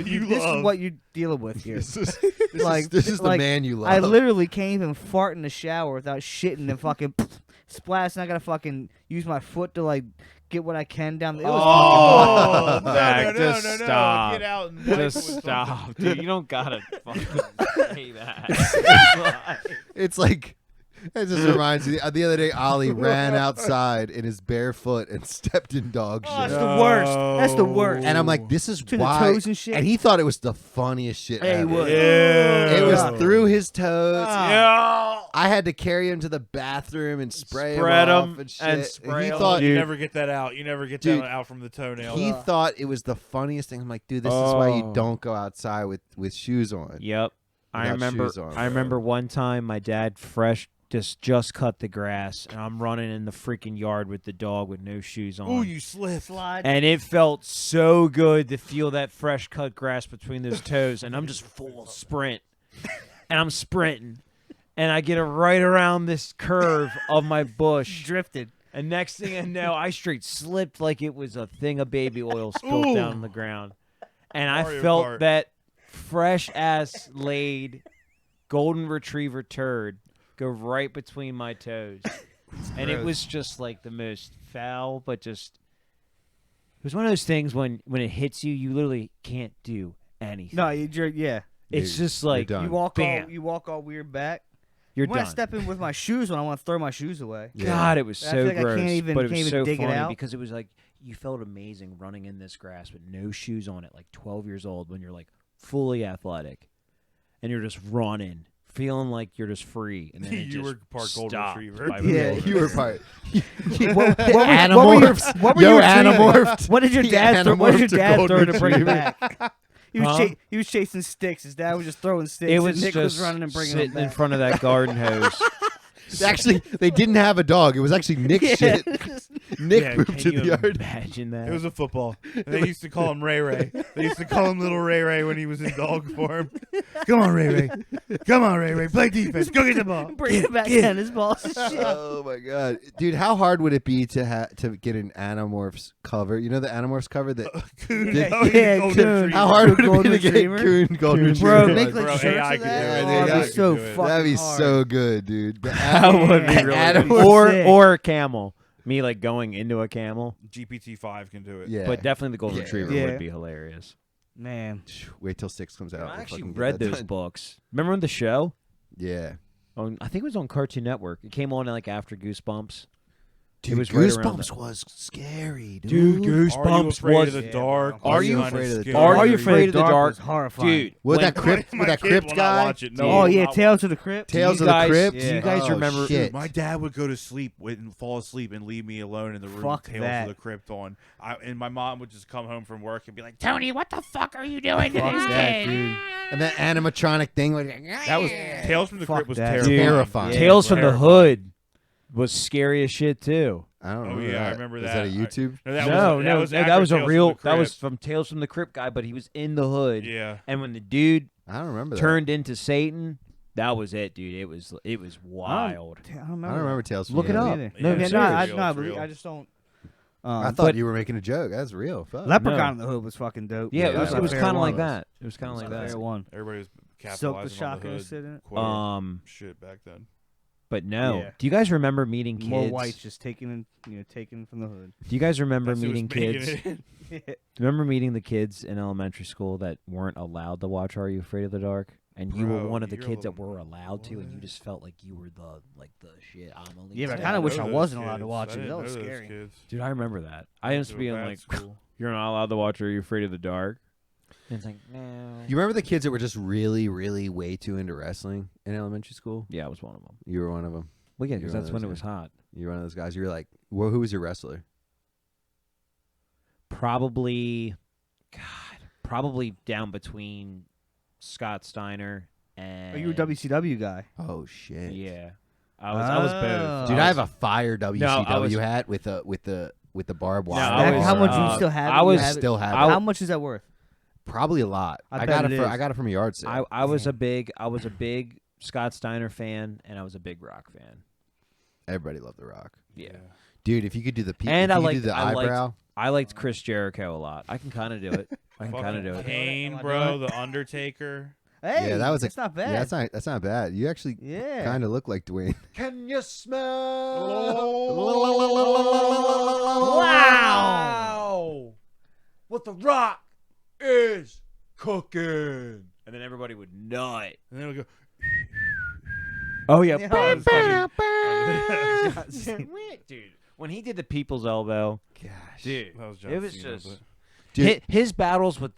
You this love. is what you're dealing with here. this is Like- this is the like, man you love. I literally can't even fart in the shower without shitting and fucking splash, and I gotta fucking use my foot to like get what I can down. It was Oh, fucking Zach, no, just no, stop. Get out and wipe it with just something. stop, dude. You don't gotta fucking say that. It's like it just reminds me. The other day, Ollie ran outside in his bare foot and stepped in dog Oh, shit. that's the worst. That's the worst. And I'm like, this is Between the why. toes and shit? he thought it was the funniest shit Hey, ever. what? It was Yeah. through his toes. Yeah. I had to carry him to the bathroom and spray Spread him 'em off and shit. and spray he 'em. thought You Dude. never get that out. You never get Dude, that out from the toenail. he thought it was the funniest thing. I'm like, dude, this is why you Oh. don't go outside with shoes on. Yep. I Without remember. shoes on, I bro. remember one time my dad just cut the grass, and I'm running in the freaking yard with the dog with no shoes on. Ooh, you slipped. And it felt so good to feel that fresh cut grass between those toes, and I'm just full sprint, and I'm sprinting, and I get it right around this curve of my bush, drifted. and next thing I know, I straight slipped like it was a thing of baby oil spilled down on the ground, and I Mario felt Kart. that fresh ass laid golden retriever turd go right between my toes, and it was just like the most foul, but just it was one of those things when it hits you, you literally can't do anything. No, yeah. It's You're- just you're like done. bam. You walk all weird back. You're when I done. step in with my shoes when I want to throw my shoes away. Yeah. God, it was I so feel like I gross, can't even- but it can't was even so dig it funny out. because it was like you felt amazing running in this grass with no shoes on at like 12 years old when you're like fully athletic, and you're just running, feeling like you're just free, and then it You just were part golden stopped retriever. by Yeah, golden You were retriever. part. What Animorphs. what were Yo, you retrieving? Animorphed. What did your He dad throw? What did your animorphed a dad golden throw to bring it retriever. back? He was, Huh? he was chasing sticks. His dad was just throwing sticks. It and was Nick just was running and bringing them sitting in back. front of that garden hose. Actually, they didn't have a dog. It was actually Nick's shit. Nick Yeah, pooped can in the you yard. imagine that? It was a football. And they used to call him Ray Ray. They used to call him Little Ray Ray when he was in dog form. Come on, Ray Ray. Come on, Ray Ray. Play defense. Go get the ball. Bringing back tennis balls and shit. Oh my god, dude! How hard would it be to get an Animorphs cover? You know the Animorphs cover that. Coon. Did- Oh, he's a Yeah, golden Coon. retriever. How hard would it be Golden to get retriever? Coon Golden Bro, Retriever? make like Bro, shirts AI of could that. do it. Oh, AI that'd be could so do it. fucking That'd be hard. so good, dude. That would be Man. really Animorphs good. or sick. or a camel. Me like going into a camel, GPT-5 can do it. Yeah, but definitely the golden Yeah. retriever Yeah. would be hilarious. Man. wait till 6 comes out. I We'll actually fucking get read that those done. books. Remember on the show? Yeah, I think it was on Cartoon Network. It came on like after Goosebumps. Dude, was right around Goosebumps that. was scary, dude. Dude, Are you Goosebumps afraid was. of the Yeah, dark? bro. Are It's you kinda afraid of the scary. dark? Are You Afraid of the Dark Dark? was horrifying. Dude, With when- that crypt, My with that kid crypt will not guy. watch it. No, Oh he will yeah, not Tales watch of the Crypt. Tales you of the guys- Crypt. do you guys Oh, remember- Shit. My dad would go to sleep and fall asleep and leave me alone in the room. Fuck with Tales that. of the Crypt on. And my mom would just come home from work and be like, "Tony, what the fuck are you doing to Fuck this that, kid?" dude. And that animatronic thing. That was Tales from the Fuck Crypt was that. terrifying. Terrifying. Yeah, Tales from the terrifying. Hood was scary as shit too. I don't Oh, remember yeah, I that. remember Is that. that a YouTube? No, That was after a Tales from real. the That was Crypt. from Tales from the Crypt guy, but he was in the hood. Yeah. And when the dude I don't remember that. turned into Satan, that was it, dude. It was wild. I don't I remember. don't remember Tales from Look the it Hood up. Either. No, Yeah, I'm it's no, serious. I, real, no, I it's believe- real. I just don't. I thought but- you were making a joke. That's real. Fuck. Leprechaun in the Hood was fucking dope. Yeah, Yeah, it was fair kind of one. like that. It was kind of It like was a that. fair one. Everybody was Silk the capitalizing on the Shocker hood. was sitting in it. Quite shit back then. But no. Yeah. Do you guys remember meeting kids? More whites just taken from the hood. Do you guys remember That's who was meeting making kids? it. Remember meeting the kids in elementary school that weren't allowed to watch Are You Afraid of the Dark? And you were Bro, one of the you're kids the- that were allowed to, and you what? just felt like you were the shit. I'm only Yeah, but I ten. kinda wish know I those wasn't allowed to kids. watch I it. didn't That was know those scary. kids. Dude, I remember that. I Went used to a be bad like, school. "You're not allowed to watch Are You Afraid of the Dark?" And it's like, no. You remember the kids that were just really, really way too into wrestling in elementary school? Yeah, I was one of them. You were one of them. Well, yeah, You're because one of that's when those it was hot. You were one of those guys. You were like, well, who was your wrestler? Probably down between Scott Steiner and. Oh, you were a WCW guy. Oh shit. Yeah, I was both. Dude, I have a fire WCW I was- hat with the barbed wire. I was- How much do uh, you still have? I it? You was- have it? still have I it. How much is that worth? Probably a lot. I I bet got it it is. I got it from a yard sale. I was a big Scott Steiner fan, and I was a big Rock fan. Everybody loved The Rock. Yeah, Dude, if you could do the And if I you could do liked- the I liked- eyebrow. I liked Chris Jericho a lot. I can kind of do it. I can kind of Fucking do it. Kane, Am I bro, doing the Undertaker. Hey, Yeah, that was that's not bad. Yeah, that's not bad. You actually Yeah. kind of look like Dwayne. Can you smell? Wow. What the Rock is cooking, and then everybody would nut. And then we go. Oh yeah, Yeah. dude. When he did the People's Elbow, Gosh. dude, That was John it was Cena, just Dude. his battles with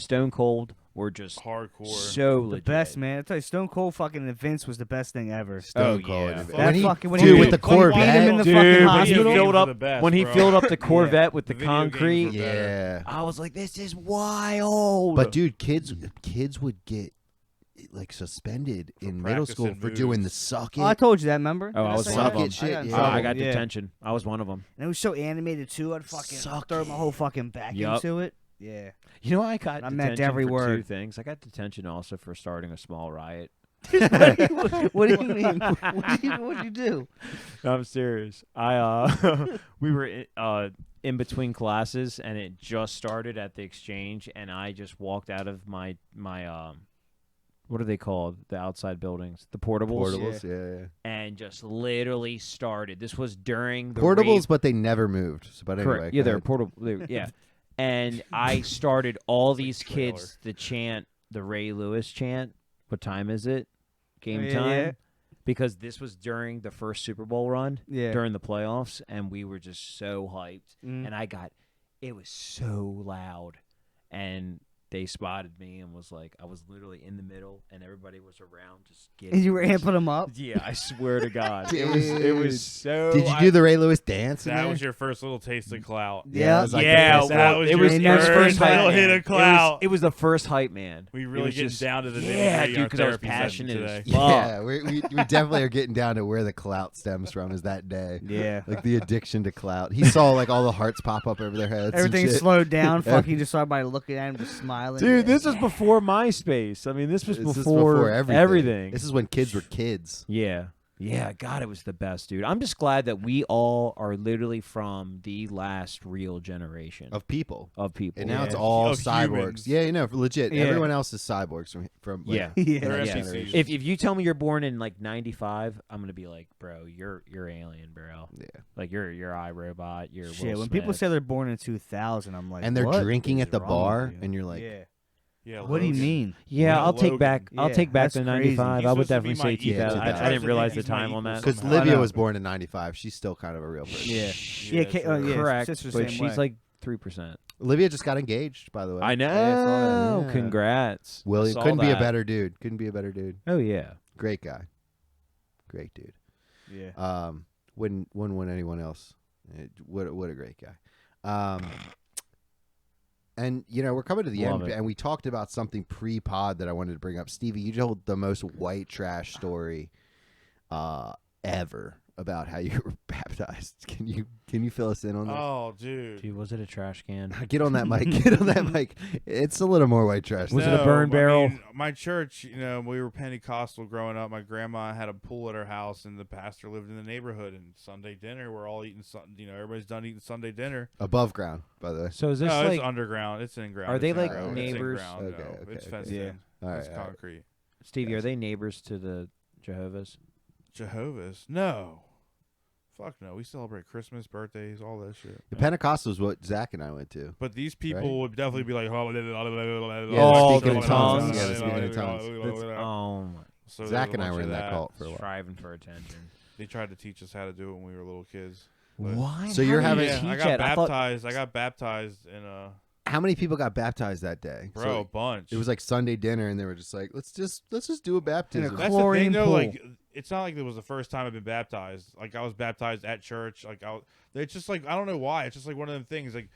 Stone Cold were just hardcore. so The legit. best, man. I tell you, Stone Cold fucking and Vince was the best thing ever. Stone Oh, Cold. yeah. When That he, fucking- when dude, he with the beat him Corvette. in the Dude, fucking when he hospital. filled up the best, when he bro. filled up the Corvette with the The video games were concrete, better. Yeah. I was like, this is wild. But dude, kids would get like suspended in middle school practicing for doing the moves. suck Oh, I it. told you that, remember? Oh, I was That's one like- of them. Shit, got in yeah. trouble, I got yeah. detention. I was one of them. And it was so animated too. I'd fucking Suck throw my whole fucking back Yup. into it. Yeah. You know, I got I detention meant every for word. two things. I got detention also for starting a small riot. What do you mean? What'd you do? No, I'm serious. We were in between classes, and it just started at the exchange, and I just walked out of my what are they called? The outside buildings, the portables, Portables, yeah. and just literally started. This was during the Portables, but they never moved. So, but anyway, correct. Yeah, go they're ahead. portable. Yeah, and I started all these trailer. kids to chant the Ray Lewis chant. What time is it? Game Yeah, time. yeah. Because this was during the first Super Bowl run, Yeah. during the playoffs, and we were just so hyped. Mm. And it was so loud, and they spotted me and was like, I was literally in the middle, and everybody was around just getting. And you were amping them up? Yeah, I swear to God, it was so. Did you do the Ray Lewis dance? in That there? was your first little taste of clout. Yeah, it was like yeah, the- that was it your was first hype little man. hit of clout. It was the first hype man. We It really was getting just- down to the yeah, nitty-gritty dude, in our because I was therapy session passionate as today. Yeah, we definitely are getting down to where the clout stems from. Is that day? Yeah. Like the addiction to clout. He saw like all the hearts pop up over their heads. and Everything shit. slowed down. Fucking just saw everybody looking at him, just smiling. Dude, this was before MySpace. I mean, this was This is before everything. This is when kids were kids. Yeah. Yeah, God, it was the best, dude. I'm just glad that we all are literally from the last real generation Of people. of people. And now it's Yeah. all Of cyborgs. humans. Yeah, you know, legit. Yeah. Everyone else is cyborgs from like, Yeah. Yeah. They're Yeah. NPCs. If you tell me you're born in like 95, I'm gonna be like, bro, you're alien, bro. Yeah. Like you're iRobot. You're Shit, Will when people Smith. say they're born in 2000, I'm like, And they're what drinking is at the wrong bar, with you? and you're like, yeah. Yeah. What do you Logan. mean? Yeah, Yeah, I'll take Logan. back. I'll Yeah, take back that's the crazy. 95. He's I would supposed to be definitely my say 2000. equal. I didn't realize the He's my time on equal that. Because somehow. Livia know. was born in 95. She's still kind of a real person. Yeah. Yeah, Ka- true. yeah, Correct, sister's the but same she's way. like 3%. Olivia just got engaged, by the way. I know. I saw that. Yeah. Congrats. William Saw couldn't be a that. better dude. Couldn't be a better dude. Oh yeah. Great guy. Great dude. Yeah. Wouldn't want anyone else. What a great guy. And we're coming to the Love end, it. and we talked about something pre-pod that I wanted to bring up. Stevie, you told the most white trash story ever about how you were baptized. Can you fill us in on that? Oh, dude. Dude, was it a trash can? Get on that mic. Get on that mic. It's a little more white trash. Was than it a burn I barrel? mean, my church, we were Pentecostal growing up. My grandma had a pool at her house, and the pastor lived in the neighborhood. And Sunday dinner, we're all eating everybody's done eating Sunday dinner. above ground, by the way. So is this No, like it's underground. It's in ground. Are It's they in like ground. neighbors? It's in ground, Okay, no. okay, It's okay. fenced Yeah. in. All It's right, all right. concrete. Stevie? Are they neighbors to the Jehovah's? Jehovah's? No. Fuck no. We celebrate Christmas, birthdays, all that shit. The Pentecostal is what Zach and I went to. But these people Right? would definitely be like, Yeah, Oh, speaking in in tongues. Yeah, the speaking in tongues. Oh, my. So Zach there and was I a were bunch in of that cult for a while. Striving for attention. They tried to teach us how to do it when we were little kids. But- What? So you're How do you having- Yeah, I teach got it? I thought- baptized. I got baptized in How many people got baptized that day? bro, So a bunch. it was like Sunday dinner, and they were just like, let's just do a baptism. That's chlorine the thing, though. pool. Like, it's not like it was the first time I've been baptized. Like, I was baptized at church. Like, it's just like I don't know why. It's just like one of them things. Like,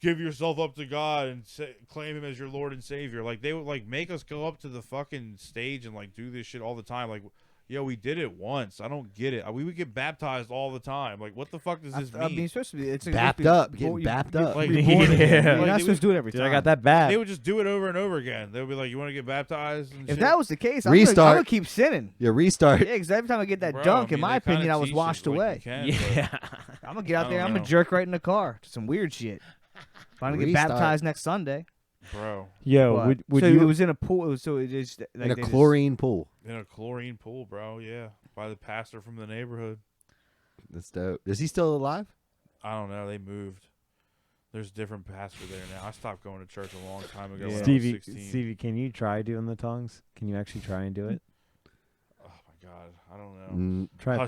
give yourself up to God and claim Him as your Lord and Savior. Like, they would like make us go up to the fucking stage and like do this shit all the time. Like, yo, we did it once. I don't get it. We would get baptized all the time. Like, what the fuck does this I mean? mean, supposed to be. It's Bapped up, getting bapped up. Like, Reborn again. Yeah. You're Like, not they supposed to do it every Dude, time. I got that bad. They would just do it over and over again. They would be like, "You want to get baptized?" And If shit? that was the case, I'm Restart. gonna keep sinning. Yeah, restart. Yeah, because every time I get that Bro, dunk, I in mean, my they kinda opinion, I was teach you washed what you away. can, yeah. I'm gonna get out I there. don't I'm know. gonna jerk right in the car to some weird shit. If I get Restart. baptized next Sunday. bro, Yo, But- would so you? it was in a pool. It was, so it just like In a they just- chlorine pool. in a chlorine pool, bro. Yeah, by the pastor from the neighborhood. That's dope. Is he still alive? I don't know. They moved. There's a different pastor there now. I stopped going to church a long time ago. Yeah. When Stevie, I was 16. Stevie, can you try doing the tongues? Can you actually try and do it? Oh my god, I don't know. Try. Bro,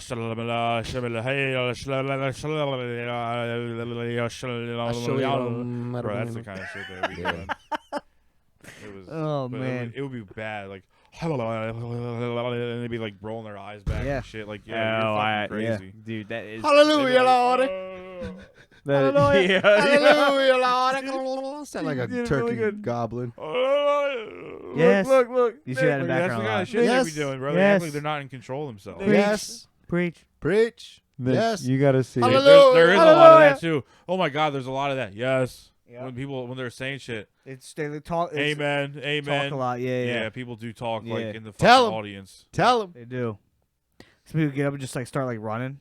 that's the kind of shit that would be Yeah. doing. It was. Oh, but man. it would be bad. Like, and they'd be like rolling their eyes back Yeah. and shit. Like, yeah, you're fucking crazy. dude, that is. Hallelujah, Lord. That, Hallelujah. yeah, Hallelujah, Lord. Sound like a You did turkey really good. goblin. Yes. Look. You see that in the That's the background a kind lot. of shit they Yes. be doing, bro. They act Yes. like they're not in control of themselves. Preach. Yes. Preach. Preach. Yes. You gotta see. it. Hallelujah. There is a lot of Hallelujah. that too. Oh my god, there's a lot of that. Yes. Yeah. When they're saying shit. They talk. It's, Amen. Talk Amen. a lot. Yeah. Yeah, people do talk Yeah. like in the Tell fucking 'em. audience. Tell him. They do. Some people get up and just like start like running.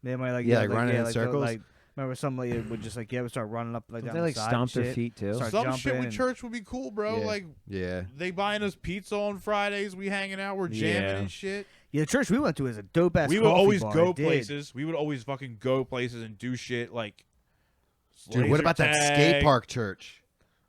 They might like Yeah, like running in like, circles? Like, remember somebody would just like would start running up like Don't down they like the side stomp and their shit. feet too? Start Some jumping shit with and- church would be cool, bro. Yeah. Like Yeah. they buying us pizza on Fridays. We hanging out. We're jamming Yeah. and shit. Yeah, the church we went to is a dope ass. We would always bar. go It did. places. We would always fucking go places and do shit like. Dude, what laser about that tag. skate park church?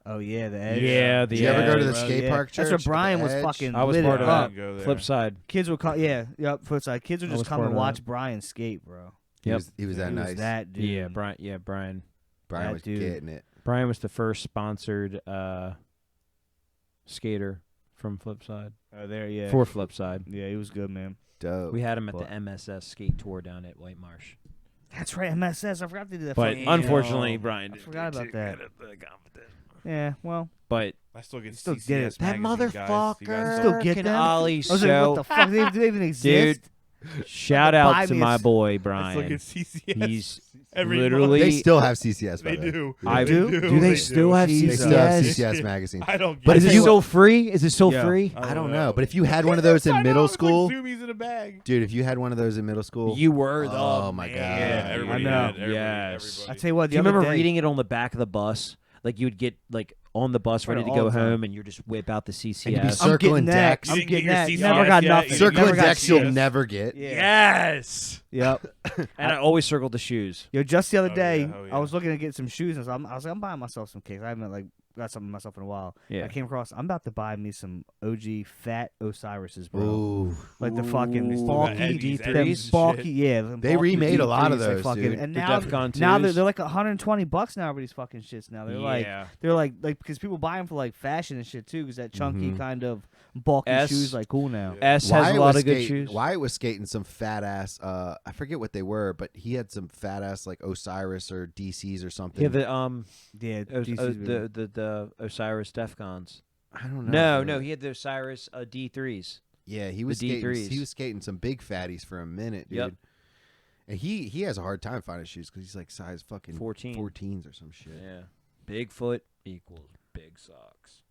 Oh yeah, the edge. Yeah, Did you ever go to the bro, skate yeah. park church? That's where Brian The was Edge? fucking. I was lit part it of up. that. Go there. Flip side. Kids would come. Yeah, yep. Footside. Kids would I was just come part and of watch that. Brian skate, bro. He Yep. was, he was that He nice. was that dude. Yeah, Brian. Yeah, Brian. Brian that was dude. getting it. Brian was the first sponsored skater from Flipside Oh, there. Yeah. for Flipside. Yeah, he was good, man. Dope. We had him at But- the MSS skate tour down at White Marsh. That's right. MSS. I forgot to do that. But fucking- unfortunately, Brian I didn't forgot get about to that. get at the competition. Yeah. Well. But I still get Still CCS get it. that magazine, guys. You guys motherfucker Still get can them? ollie I was like, so. what the fuck? Do they even exist? Dude, shout Buy out to me my a- boy I still Brian. get CCS. He's every literally. They still have CCS. By They the way. do. I do? Do they still have They still have CCS? CCS magazine. I don't. But get Is if it you- still free? Is it still Yeah. free? I don't know. But if you had one of those in I know, middle it's school, like zoomies in a bag. dude, if you had one of those in middle school, You were the Oh, my man. God. Yeah, everybody know. had. Everybody, Yes. everybody. I tell you what. Do you the other remember day- reading it on the back of the bus? Like you would get like on the bus Read ready it to all go the time. home, and you just whip out the And you'd be CCS. I'm circling getting that. decks. I'm You didn't getting get that. your Never CCS got yet? nothing. You circling Never got decks you'll CCS. never get. Yeah. Yes. Yep. And I always circled the shoes. Yo, just the other Oh, day, yeah. Oh, yeah. I was looking to get some shoes, and I was like, I'm buying myself some kicks. I haven't like got something myself in a while. Yeah. I came across. I'm about to buy me some OG fat Osiris's, bro. Ooh. Like the fucking Ooh. bulky Eddies, them Eddies and bulky, shit. yeah. them They bulky remade a lot of D3s, like those, fucking, dude. and The now, Defcon now 2s. they're like $120 now for these fucking shits. Now Yeah. they're like because people buy them for like fashion and shit too, because that chunky Mhm. kind of bulky S- shoes like cool now. Yeah. S has a lot of good shoes. Wyatt was skating some fat ass. I forget what they were, but he had some fat ass like Osiris or DCs or something. Yeah, the Yeah, the Osiris Defcons. I don't know. No, he had the Osiris D3s. Yeah, he was the skating. D3s. He was skating some big fatties for a minute, dude. Yep. And he has a hard time finding shoes because he's like size fucking 14s or some shit. Yeah. Bigfoot equals big socks.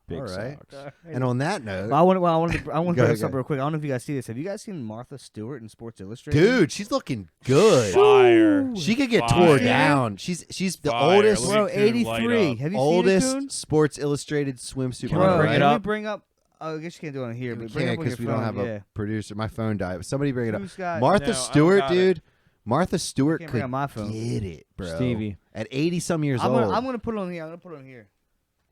Big All right. socks. And on that note, I want to bring Go up ahead. something real quick. I don't know if you guys see this. Have you guys seen Martha Stewart in Sports Illustrated? dude, she's looking good. Fire. She could get Fire. tore down. She's the Fire. oldest Look Bro, at Coon light 83. up. Have you oldest seen it, Coon? Sports Illustrated swimsuit Can model. we bring right? it Can we up? bring up? Oh, I guess you can't do it on here, We but bring it can't up on your because we don't phone, have yeah. a producer. My phone died. Somebody bring it up. Who's got- Martha No, I don't Stewart, got it. dude. Martha Stewart can't could bring up my phone. get it, bro. Stevie. At 80 some years I'm old. gonna put it on here. I'm gonna put it on here.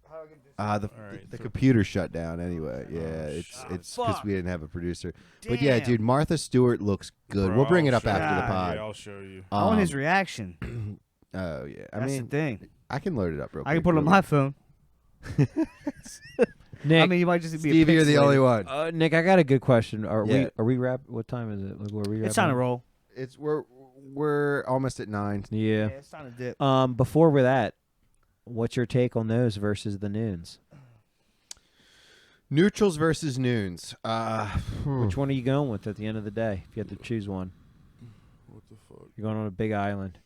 How do I get this? The All right, the so- computer shut down anyway. Yeah, Oh, it's because fuck. we didn't have a producer. But yeah, Damn. dude, Martha Stewart looks good. Bro, we'll bring it I'll up show after you. the pod. Yeah, I'll show you. I want his Um, reaction. Oh yeah, I That's mean, the thing. I can load it up real quick. I can put it on my phone. Nick, I mean, you might just be. Stevie, you're the only pixelated. one. Nick, I got a good question. Are Yeah. we wrap? What time is it? Like, were we It's wrapping on a up? roll. It's we're almost at 9. Yeah. it's on a dip. Before we're that, what's your take on those versus the noons? Neutrals versus noons. Which one are you going with at the end of the day? If you had to choose one, What the fuck? you're going on a big island.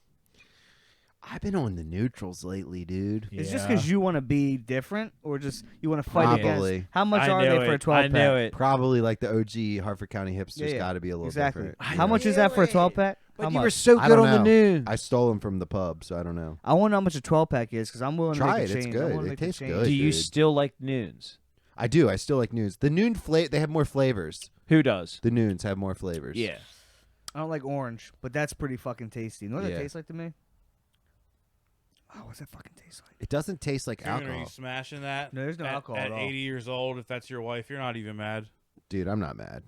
I've been on the neutrals lately, dude. It's just because you want to be different, or just you want to fight Probably. against. How much are they for a 12 pack? it. Probably like the OG Hartford County hipsters Yeah, got to be a little Exactly. different. How much is that for a 12 pack? But How you were much? so I good don't on the know. noon. I stole them from the pub, so I don't know. I want to know how much a 12 pack is because I'm willing Try to make it, a it's change. good. I wanna It make the tastes change. good. Do you dude. still like noons? I do. I still like noons. The noon they have more flavors. Who does? The noons have more flavors. Yeah. I don't like orange, but that's pretty fucking tasty. You know what Yeah. that tastes like to me? Oh, what's that fucking taste like? It doesn't taste like Dude, are you alcohol. smashing that? No, there's no alcohol at at all. 80 years old. If that's your wife, you're not even mad. Dude, I'm not mad.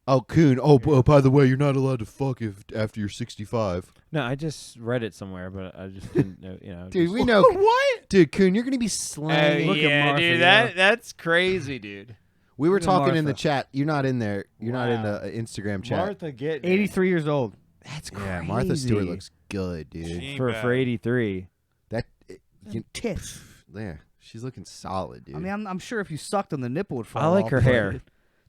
Oh, Coon. Oh, by the way, you're not allowed to fuck after you're 65. No, I just read it somewhere, but I just didn't know. You know, Dude, just- we know. What? Dude, Coon, you're going to be slaying. Look at Martha, yeah. that's crazy, dude. We were Look at talking in the Martha. chat. You're not in there. You're not in Wow. the Instagram chat. Martha get 83 years old. That's crazy. Yeah, Martha Stewart looks good, dude. She ain't for bad. 83. Tits. Yeah, she's looking solid, dude. I mean, I'm sure if you sucked on the nipple, it would fall I like off, her but hair.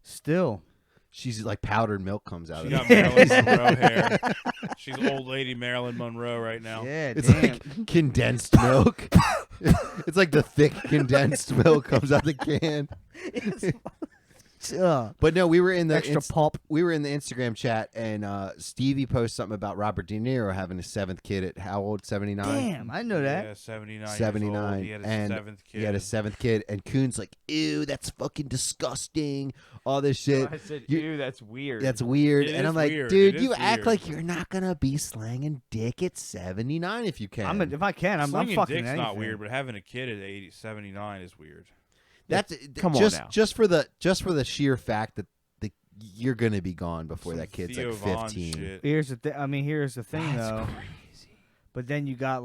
Still. she's like powdered milk comes out She of got it. Marilyn Monroe hair. She's old lady Marilyn Monroe right now. Yeah, It's damn. like condensed milk. It's like the thick condensed milk comes out the can. But no, we were in the Extra pulp. we were in the Instagram chat, and Stevie posted something about Robert De Niro having his 7th kid at how old? 79. Damn, I know that. Yeah, 79. 79, He had his and 7th kid. He had a 7th kid, and Coon's like, "Ew, that's fucking disgusting." All this shit. said, You- ew, that's weird. That's weird. It And is I'm like, weird. dude, It you is act weird. like you're not gonna be slanging dick at 79 if you can. If I can, I'm Slinging fucking dick's anything. not weird, but having a kid at 79 is weird. That's Come on just now. just for the sheer fact that you're gonna be gone before Some that kid's Theo like Von 15. shit. Here's the thing That's though. crazy. But then you got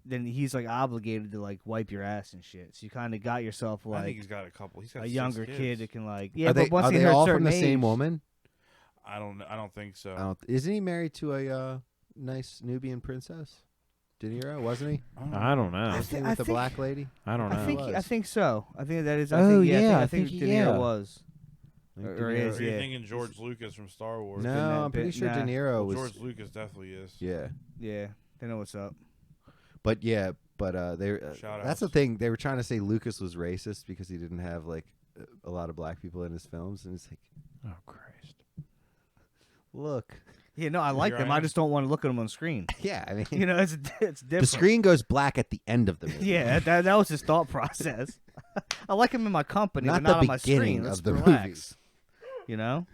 then he's like obligated to like wipe your ass and shit. So you kind of got yourself I think like he's got a couple. He's got a 6 younger kids. kid that can like Are they, But once are they they hit a all certain from the same age- woman? I don't think so. Isn't he married to a nice Nubian princess? De Niro, wasn't he? I don't know. Wasn't he I with the think- black lady? I don't know. I think so. I think that is. Oh, yeah, yeah, I think I think- De Niro yeah. was. I think Or De Niro- is, Are you yeah. thinking George Lucas from Star Wars? No, that I'm pretty bit- sure De nah. Niro Well, was. George Lucas definitely is. Yeah, Yeah, they know what's up. but they. Shout That's the outs. thing. They were trying to say Lucas was racist because he didn't have like a lot of black people in his films, and it's like, Oh, Christ. look, Yeah, no, I like Here them. I I am. just don't want to look at them on screen. yeah, I mean, You know, it's different. the screen goes black at the end of the movie. Yeah, that was his thought process. I like him in my company, Not but the not on my beginning screen. Let's of the relax. movie. You know,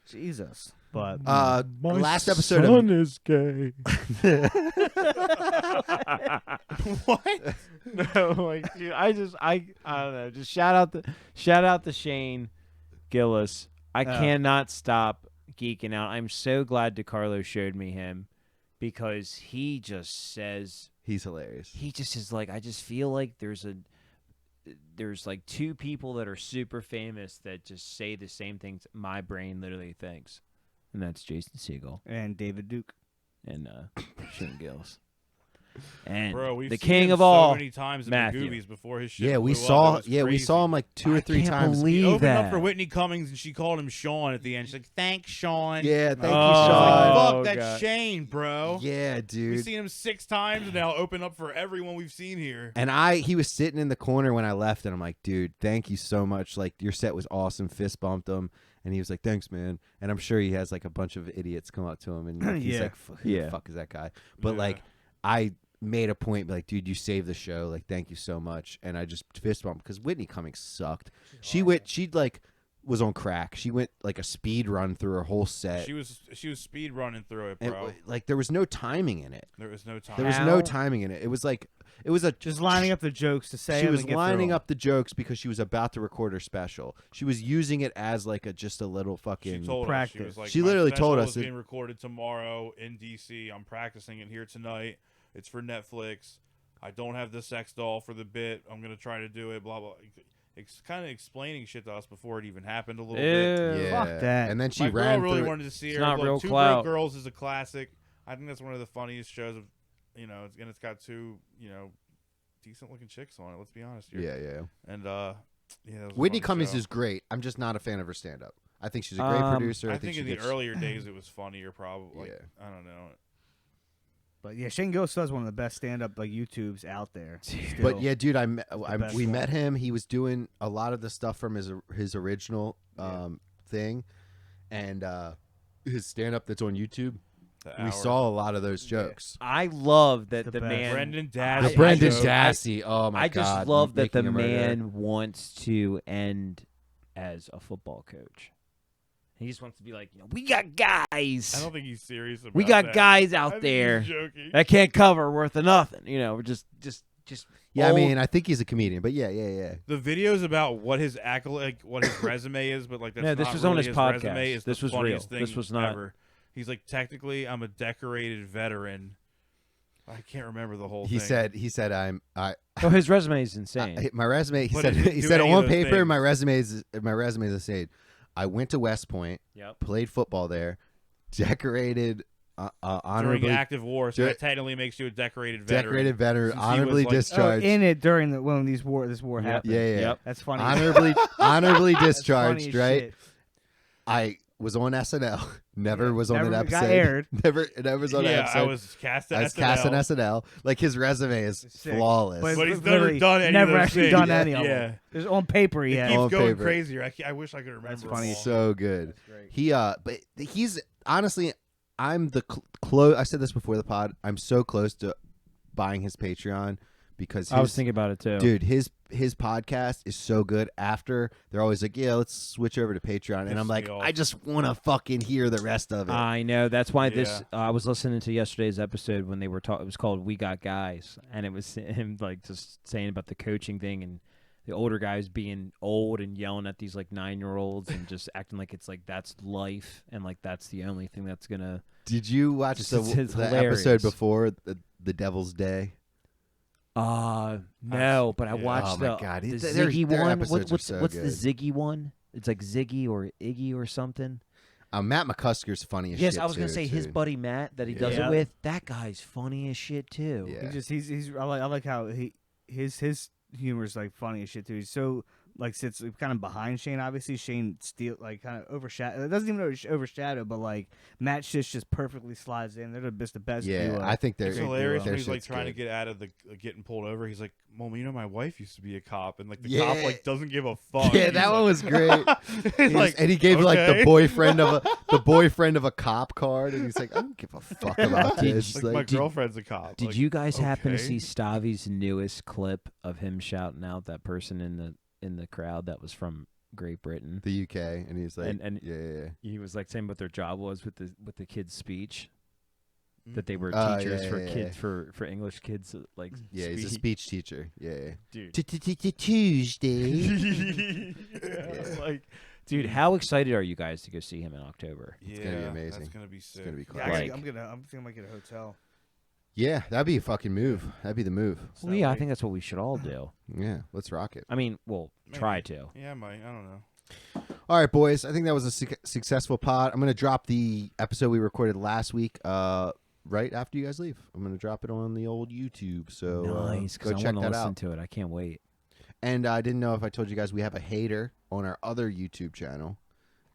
Jesus. But last episode of is gay. What? No, like, dude, I don't know. Just shout out to Shane Gillis. I cannot stop geeking out. I'm so glad DeCarlo showed me him because he just says He's hilarious. he just is like, I just feel like there's like two people that are super famous that just say the same things my brain literally thinks, and that's Jason Segel And David Duke. and Shane Gillis. And Bro, we've the seen king him of all, so many times in Matthew. the Goobies before his shit. Yeah, we blew up. saw. It was Yeah, we crazy. saw him like 2 or 3 can't times. He believe opened that. up for Whitney Cummings, and she called him Sean at the end. She's like, "Thanks, Sean." Yeah, thank you, Oh, Sean. Fuck, Oh, that's God. Shane, bro. Yeah, We've dude. seen him 6 times now. Open up for everyone we've seen here. And he was sitting in the corner when I left, and I'm like, dude, thank you so much. Like, your set was awesome. Fist bumped him, and he was like, thanks, man. And I'm sure he has like a bunch of idiots come up to him, and like, he's Yeah. like, who the fuck is that guy? But Yeah. like, I made a point, like, dude, you saved the show. Like, thank you so much. And I just fist bumped because Whitney Cummings sucked. She like was on crack. She went like a speed run through her whole set. She was speed running through it, And, bro. like, there was no timing in it. There was no time. There was no timing in it. It was like it was a Just lining up the jokes to say. She them was and get through lining them. up the jokes because she was about to record her special. She was using it as like just a little She fucking. told us. She practice. was like, She "My literally special told us is that- being recorded tomorrow in DC. I'm practicing it here tonight. It's for Netflix. I don't have the sex doll for the bit. I'm gonna try to do it. Blah blah." It's kind of explaining shit to us before it even happened a little bit. yeah. Fuck that. And then she My girl ran really through. wanted to see It's her. not Look, real Two clout. Broke Girls is a classic. I think that's one of the funniest shows of, and it's got 2, decent looking chicks on it. Let's be honest here. Yeah. And that was a Whitney fun Cummings show. is great. I'm just not a fan of her stand up. I think she's a great producer. I I think she in the gets, earlier days it was funnier, probably. Yeah. I don't know. But yeah, Shane Gillis does one of the best stand-up like YouTubes out there. But still. yeah, dude, best we one. met him. He was doing a lot of the stuff from his original thing, and his stand up that's on YouTube. The We hour. saw a lot of those jokes. I love that The the best. man. Brendan The Dassey. Brendan joke. Dassey. Oh my I god! just love that the making him right there. man wants to end as a football coach. He just wants to be like, we got guys. I don't think he's serious about We got that. guys I out think there he's joking. that can't cover worth of nothing. We're just. Yeah, I old- mean, I think he's a comedian, but yeah. The videos about what his what his resume is, but like that's No, this not was on really his resume. podcast. Is This the was real. funniest thing This was not- ever. He's like, technically, I'm a decorated veteran. I can't remember the whole He thing. said I Oh, his resume is insane. my resume. He But said it didn't he do said any of on those paper things. my resume is insane. I went to West Point, Yep. played football there, decorated During honorably active war, so Dur- that technically makes you a decorated veteran. decorated veteran, Since he was, honorably like- discharged. in it during when this war happened. yeah. Yep. That's funny. Honorably That's funny discharged, as right? shit. I was on SNL. Never Yeah, was on an never episode. got aired. Never was on an Yeah, episode. I was cast I at was cast on SNL. SNL. Like his resume is Sick. flawless. But he's never literally done any never of those actually things. done any of Yeah. them. It's on paper, It yeah. keeps On going paper. crazier. I wish I could remember. That's them funny. all. So good. That's great. He but he's honestly, I'm the close. I said this before the pod. I'm so close to buying his Patreon because I was thinking about it too. dude, his podcast is so good. After they're always like, yeah, let's switch over to Patreon, and I'm Pisses like, me off. I just want to fucking hear the rest of it. I know. That's why this. Yeah. I was listening to yesterday's episode when they were talking. It was called "We Got Guys," and it was him like just saying about the coaching thing and the older guys being old and yelling at these like 9-year-olds and just acting like it's like that's life and like that's the only thing that's gonna. Did you watch Just- the it's episode hilarious. before the Devil's Day? No, but I Yeah. watched Oh my the, God, the their Ziggy their one. episodes are What's so what's good. the Ziggy one? It's like Ziggy or Iggy or something. Matt McCusker's funny as Yes, shit. I was gonna too, say his too. buddy Matt that he does Yeah. it with. That guy's funny as shit too. Yeah. He's I like how his humor is like funny as shit too. He's so like sits kind of behind Shane. Obviously, Shane kind of overshadow. It doesn't even overshadow, but like Matt just perfectly slides in. They're the best. Yeah, duo. I think they're It's Great hilarious duo. when he's like shit's trying to good. get out of the getting pulled over. He's like, "Mom, my wife used to be a cop," and like the Yeah. cop like doesn't give a fuck. Yeah, He's that like- one was great. He's like, and he gave like the okay. boyfriend of a cop card, and he's like, I don't give a fuck about Did- this. Like, Like, my girlfriend's a cop. Did Like, you guys happen to okay. see Stavi's newest clip of him shouting out that person in the crowd that was from Great Britain? the UK, and he's like, And- yeah. He was like saying what their job was with the kid's speech. that they were Oh, teachers yeah, for yeah, kids for English kids like Yeah, he's a speech. speech teacher. Yeah. Dude. Tuesday. Like, dude, how excited are you guys to go see him in October? It's gonna be amazing. That's gonna be sick. gonna be Yeah, class. Like- I'm thinking I might get a hotel. Yeah, that'd be a fucking move. That'd be the move. Well, yeah, I think that's what we should all do. Yeah, let's rock it. I mean, we'll try to. Yeah, I might. I don't know. All right, boys. I think that was a successful pod. I'm gonna drop the episode we recorded last week. Right after you guys leave, I'm gonna drop it on the old YouTube. So Nice, go because I check want to that listen out. to it. I can't wait. And I didn't know if I told you guys we have a hater on our other YouTube channel.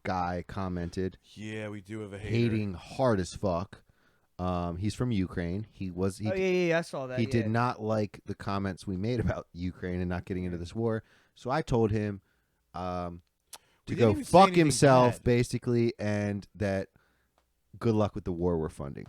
Guy commented Yeah, we do have a hater. hating hard as fuck. He's from Ukraine. He I saw that. he did not like the comments we made about Ukraine and not getting into this war. So I told him to We go didn't even say fuck anything himself, bad. basically, and that good luck with the war we're funding.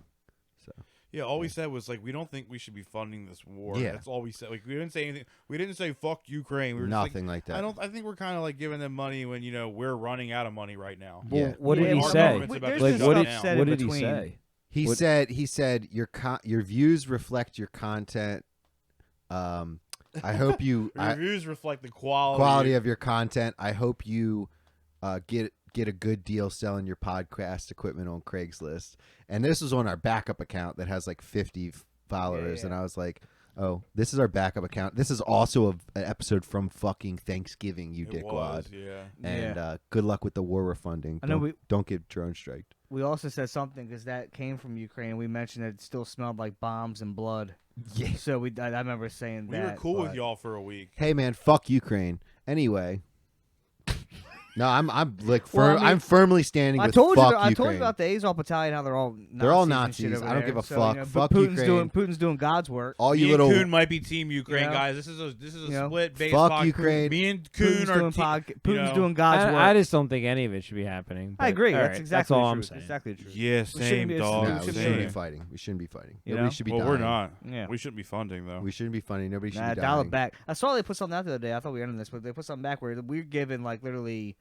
So Yeah, all we said was like we don't think we should be funding this war. Yeah. That's all we said. Like we didn't say anything. We didn't say fuck Ukraine. We were nothing just like that. I think we're kind of like giving them money when we're running out of money right now. Well, Yeah. what did Yeah, he well, say? government's about there's to Like, shut what down. did, said what in did he between. say? He What- said your views reflect your content. I hope you The reviews reflect the quality. quality of your content. I hope you get a good deal selling your podcast equipment on Craigslist. And this was on our backup account that has like 50 followers. Yeah. And I was like, oh, this is our backup account. This is also an episode from fucking Thanksgiving, you It dickwad. was, yeah. And good luck with the war we're funding. I know Don't get drone striked. We also said something because that came from Ukraine. We mentioned that it still smelled like bombs and blood. Yeah. So I remember saying We that. were cool with but- y'all for a week. Hey man, fuck Ukraine. Anyway. No, I'm like Well, I firm. mean, I'm firmly standing I with told you. fuck I Ukraine. told you about the Azov Battalion. How they're all Nazis and shit Nazis. over I don't there. give a So, fuck. but Fuck Putin's Ukraine. Putin's doing God's work. All Me you and little Kuhn might be Team Ukraine, You know? guys. This is a You know? split based Fuck pod- Ukraine. Me and Kuhn Putin's are doing Putin's know. doing God's work. I just don't think any of it should be happening. I but agree. all That's right, exactly that's all the I'm truth. saying. Exactly the truth. Yeah, shouldn't same be- dog. No, we we shouldn't shouldn't be Same. fighting. We shouldn't be fighting. You Nobody know? should be Well, dying. we're not. Yeah. We shouldn't be funding though. We shouldn't be funding. Nobody should Nah, be dial dying. it back. I saw they put something out the other day. I thought we were ending this, but they put something back where we're given like literally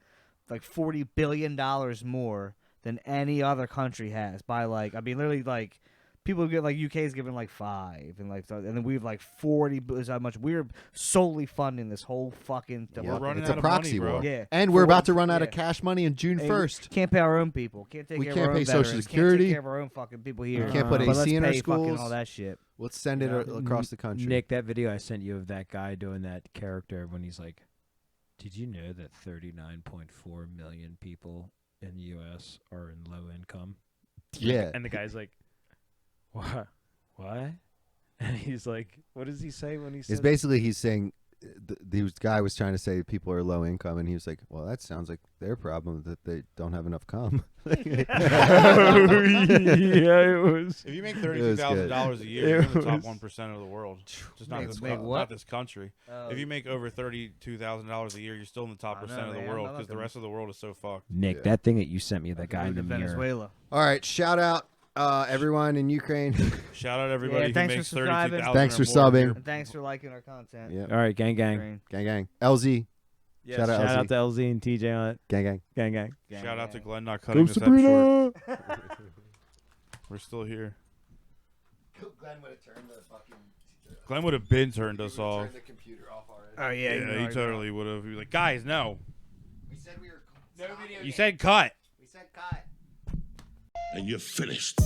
like $40 billion more than any other country has by like literally like people get like UK's giving like 5 and like and then we have like 40 is how much we're solely funding this whole fucking Yeah, We're running it's a out of proxy money, bro. war. Yeah. And we're about to 40 run out of yeah. cash money in June Hey, 1st. Can't pay our own people. Can't take We care can't of our own pay Social veterans. Security. Can't take care of our own fucking people here. Can't put But AC let's in our pay fucking schools. all that shit. Let's send it Yeah. across the country. Nick, that video I sent you of that guy doing that character when he's like, "Did you know that 39.4 million people in the U.S. are in low income?" Yeah. And the guy's like, "What? What?" And he's like, "What does he say when he says?" It's basically he's saying the guy was trying to say people are low income, and he was like, "Well, that sounds like their problem that they don't have enough cum." Yeah, it was. If you make was $32,000 a year, you're in the top 1% of the world. Just not Make what? not this country. If you make over $32,000 a year, you're still in the top I percent know, of the man. world I'm because not the rest of the world is so fucked. Nick, Yeah. that thing that you sent me, that guy in the mirror. Venezuela. All right, shout out everyone in Ukraine. Shout out everybody who thanks for makes subscribing. 32,000 Thanks or for more a subbing. year. And thanks for liking our content. Yeah, All right, gang, gang. Ukraine. gang, gang. LZ, Yes, Shout out shout LZ. out to LZ and TJ on it. gang, gang. Gang, gang. Shout out to Gang. Glenn not cutting Go this up short. Sabrina! We're still here. Glenn would have turned the fucking. Glenn would have been turned us off. the computer off already. Oh yeah, Yeah, he totally would have. He'd be like, guys, no. We said we were. You said cut. We said cut. And you're finished.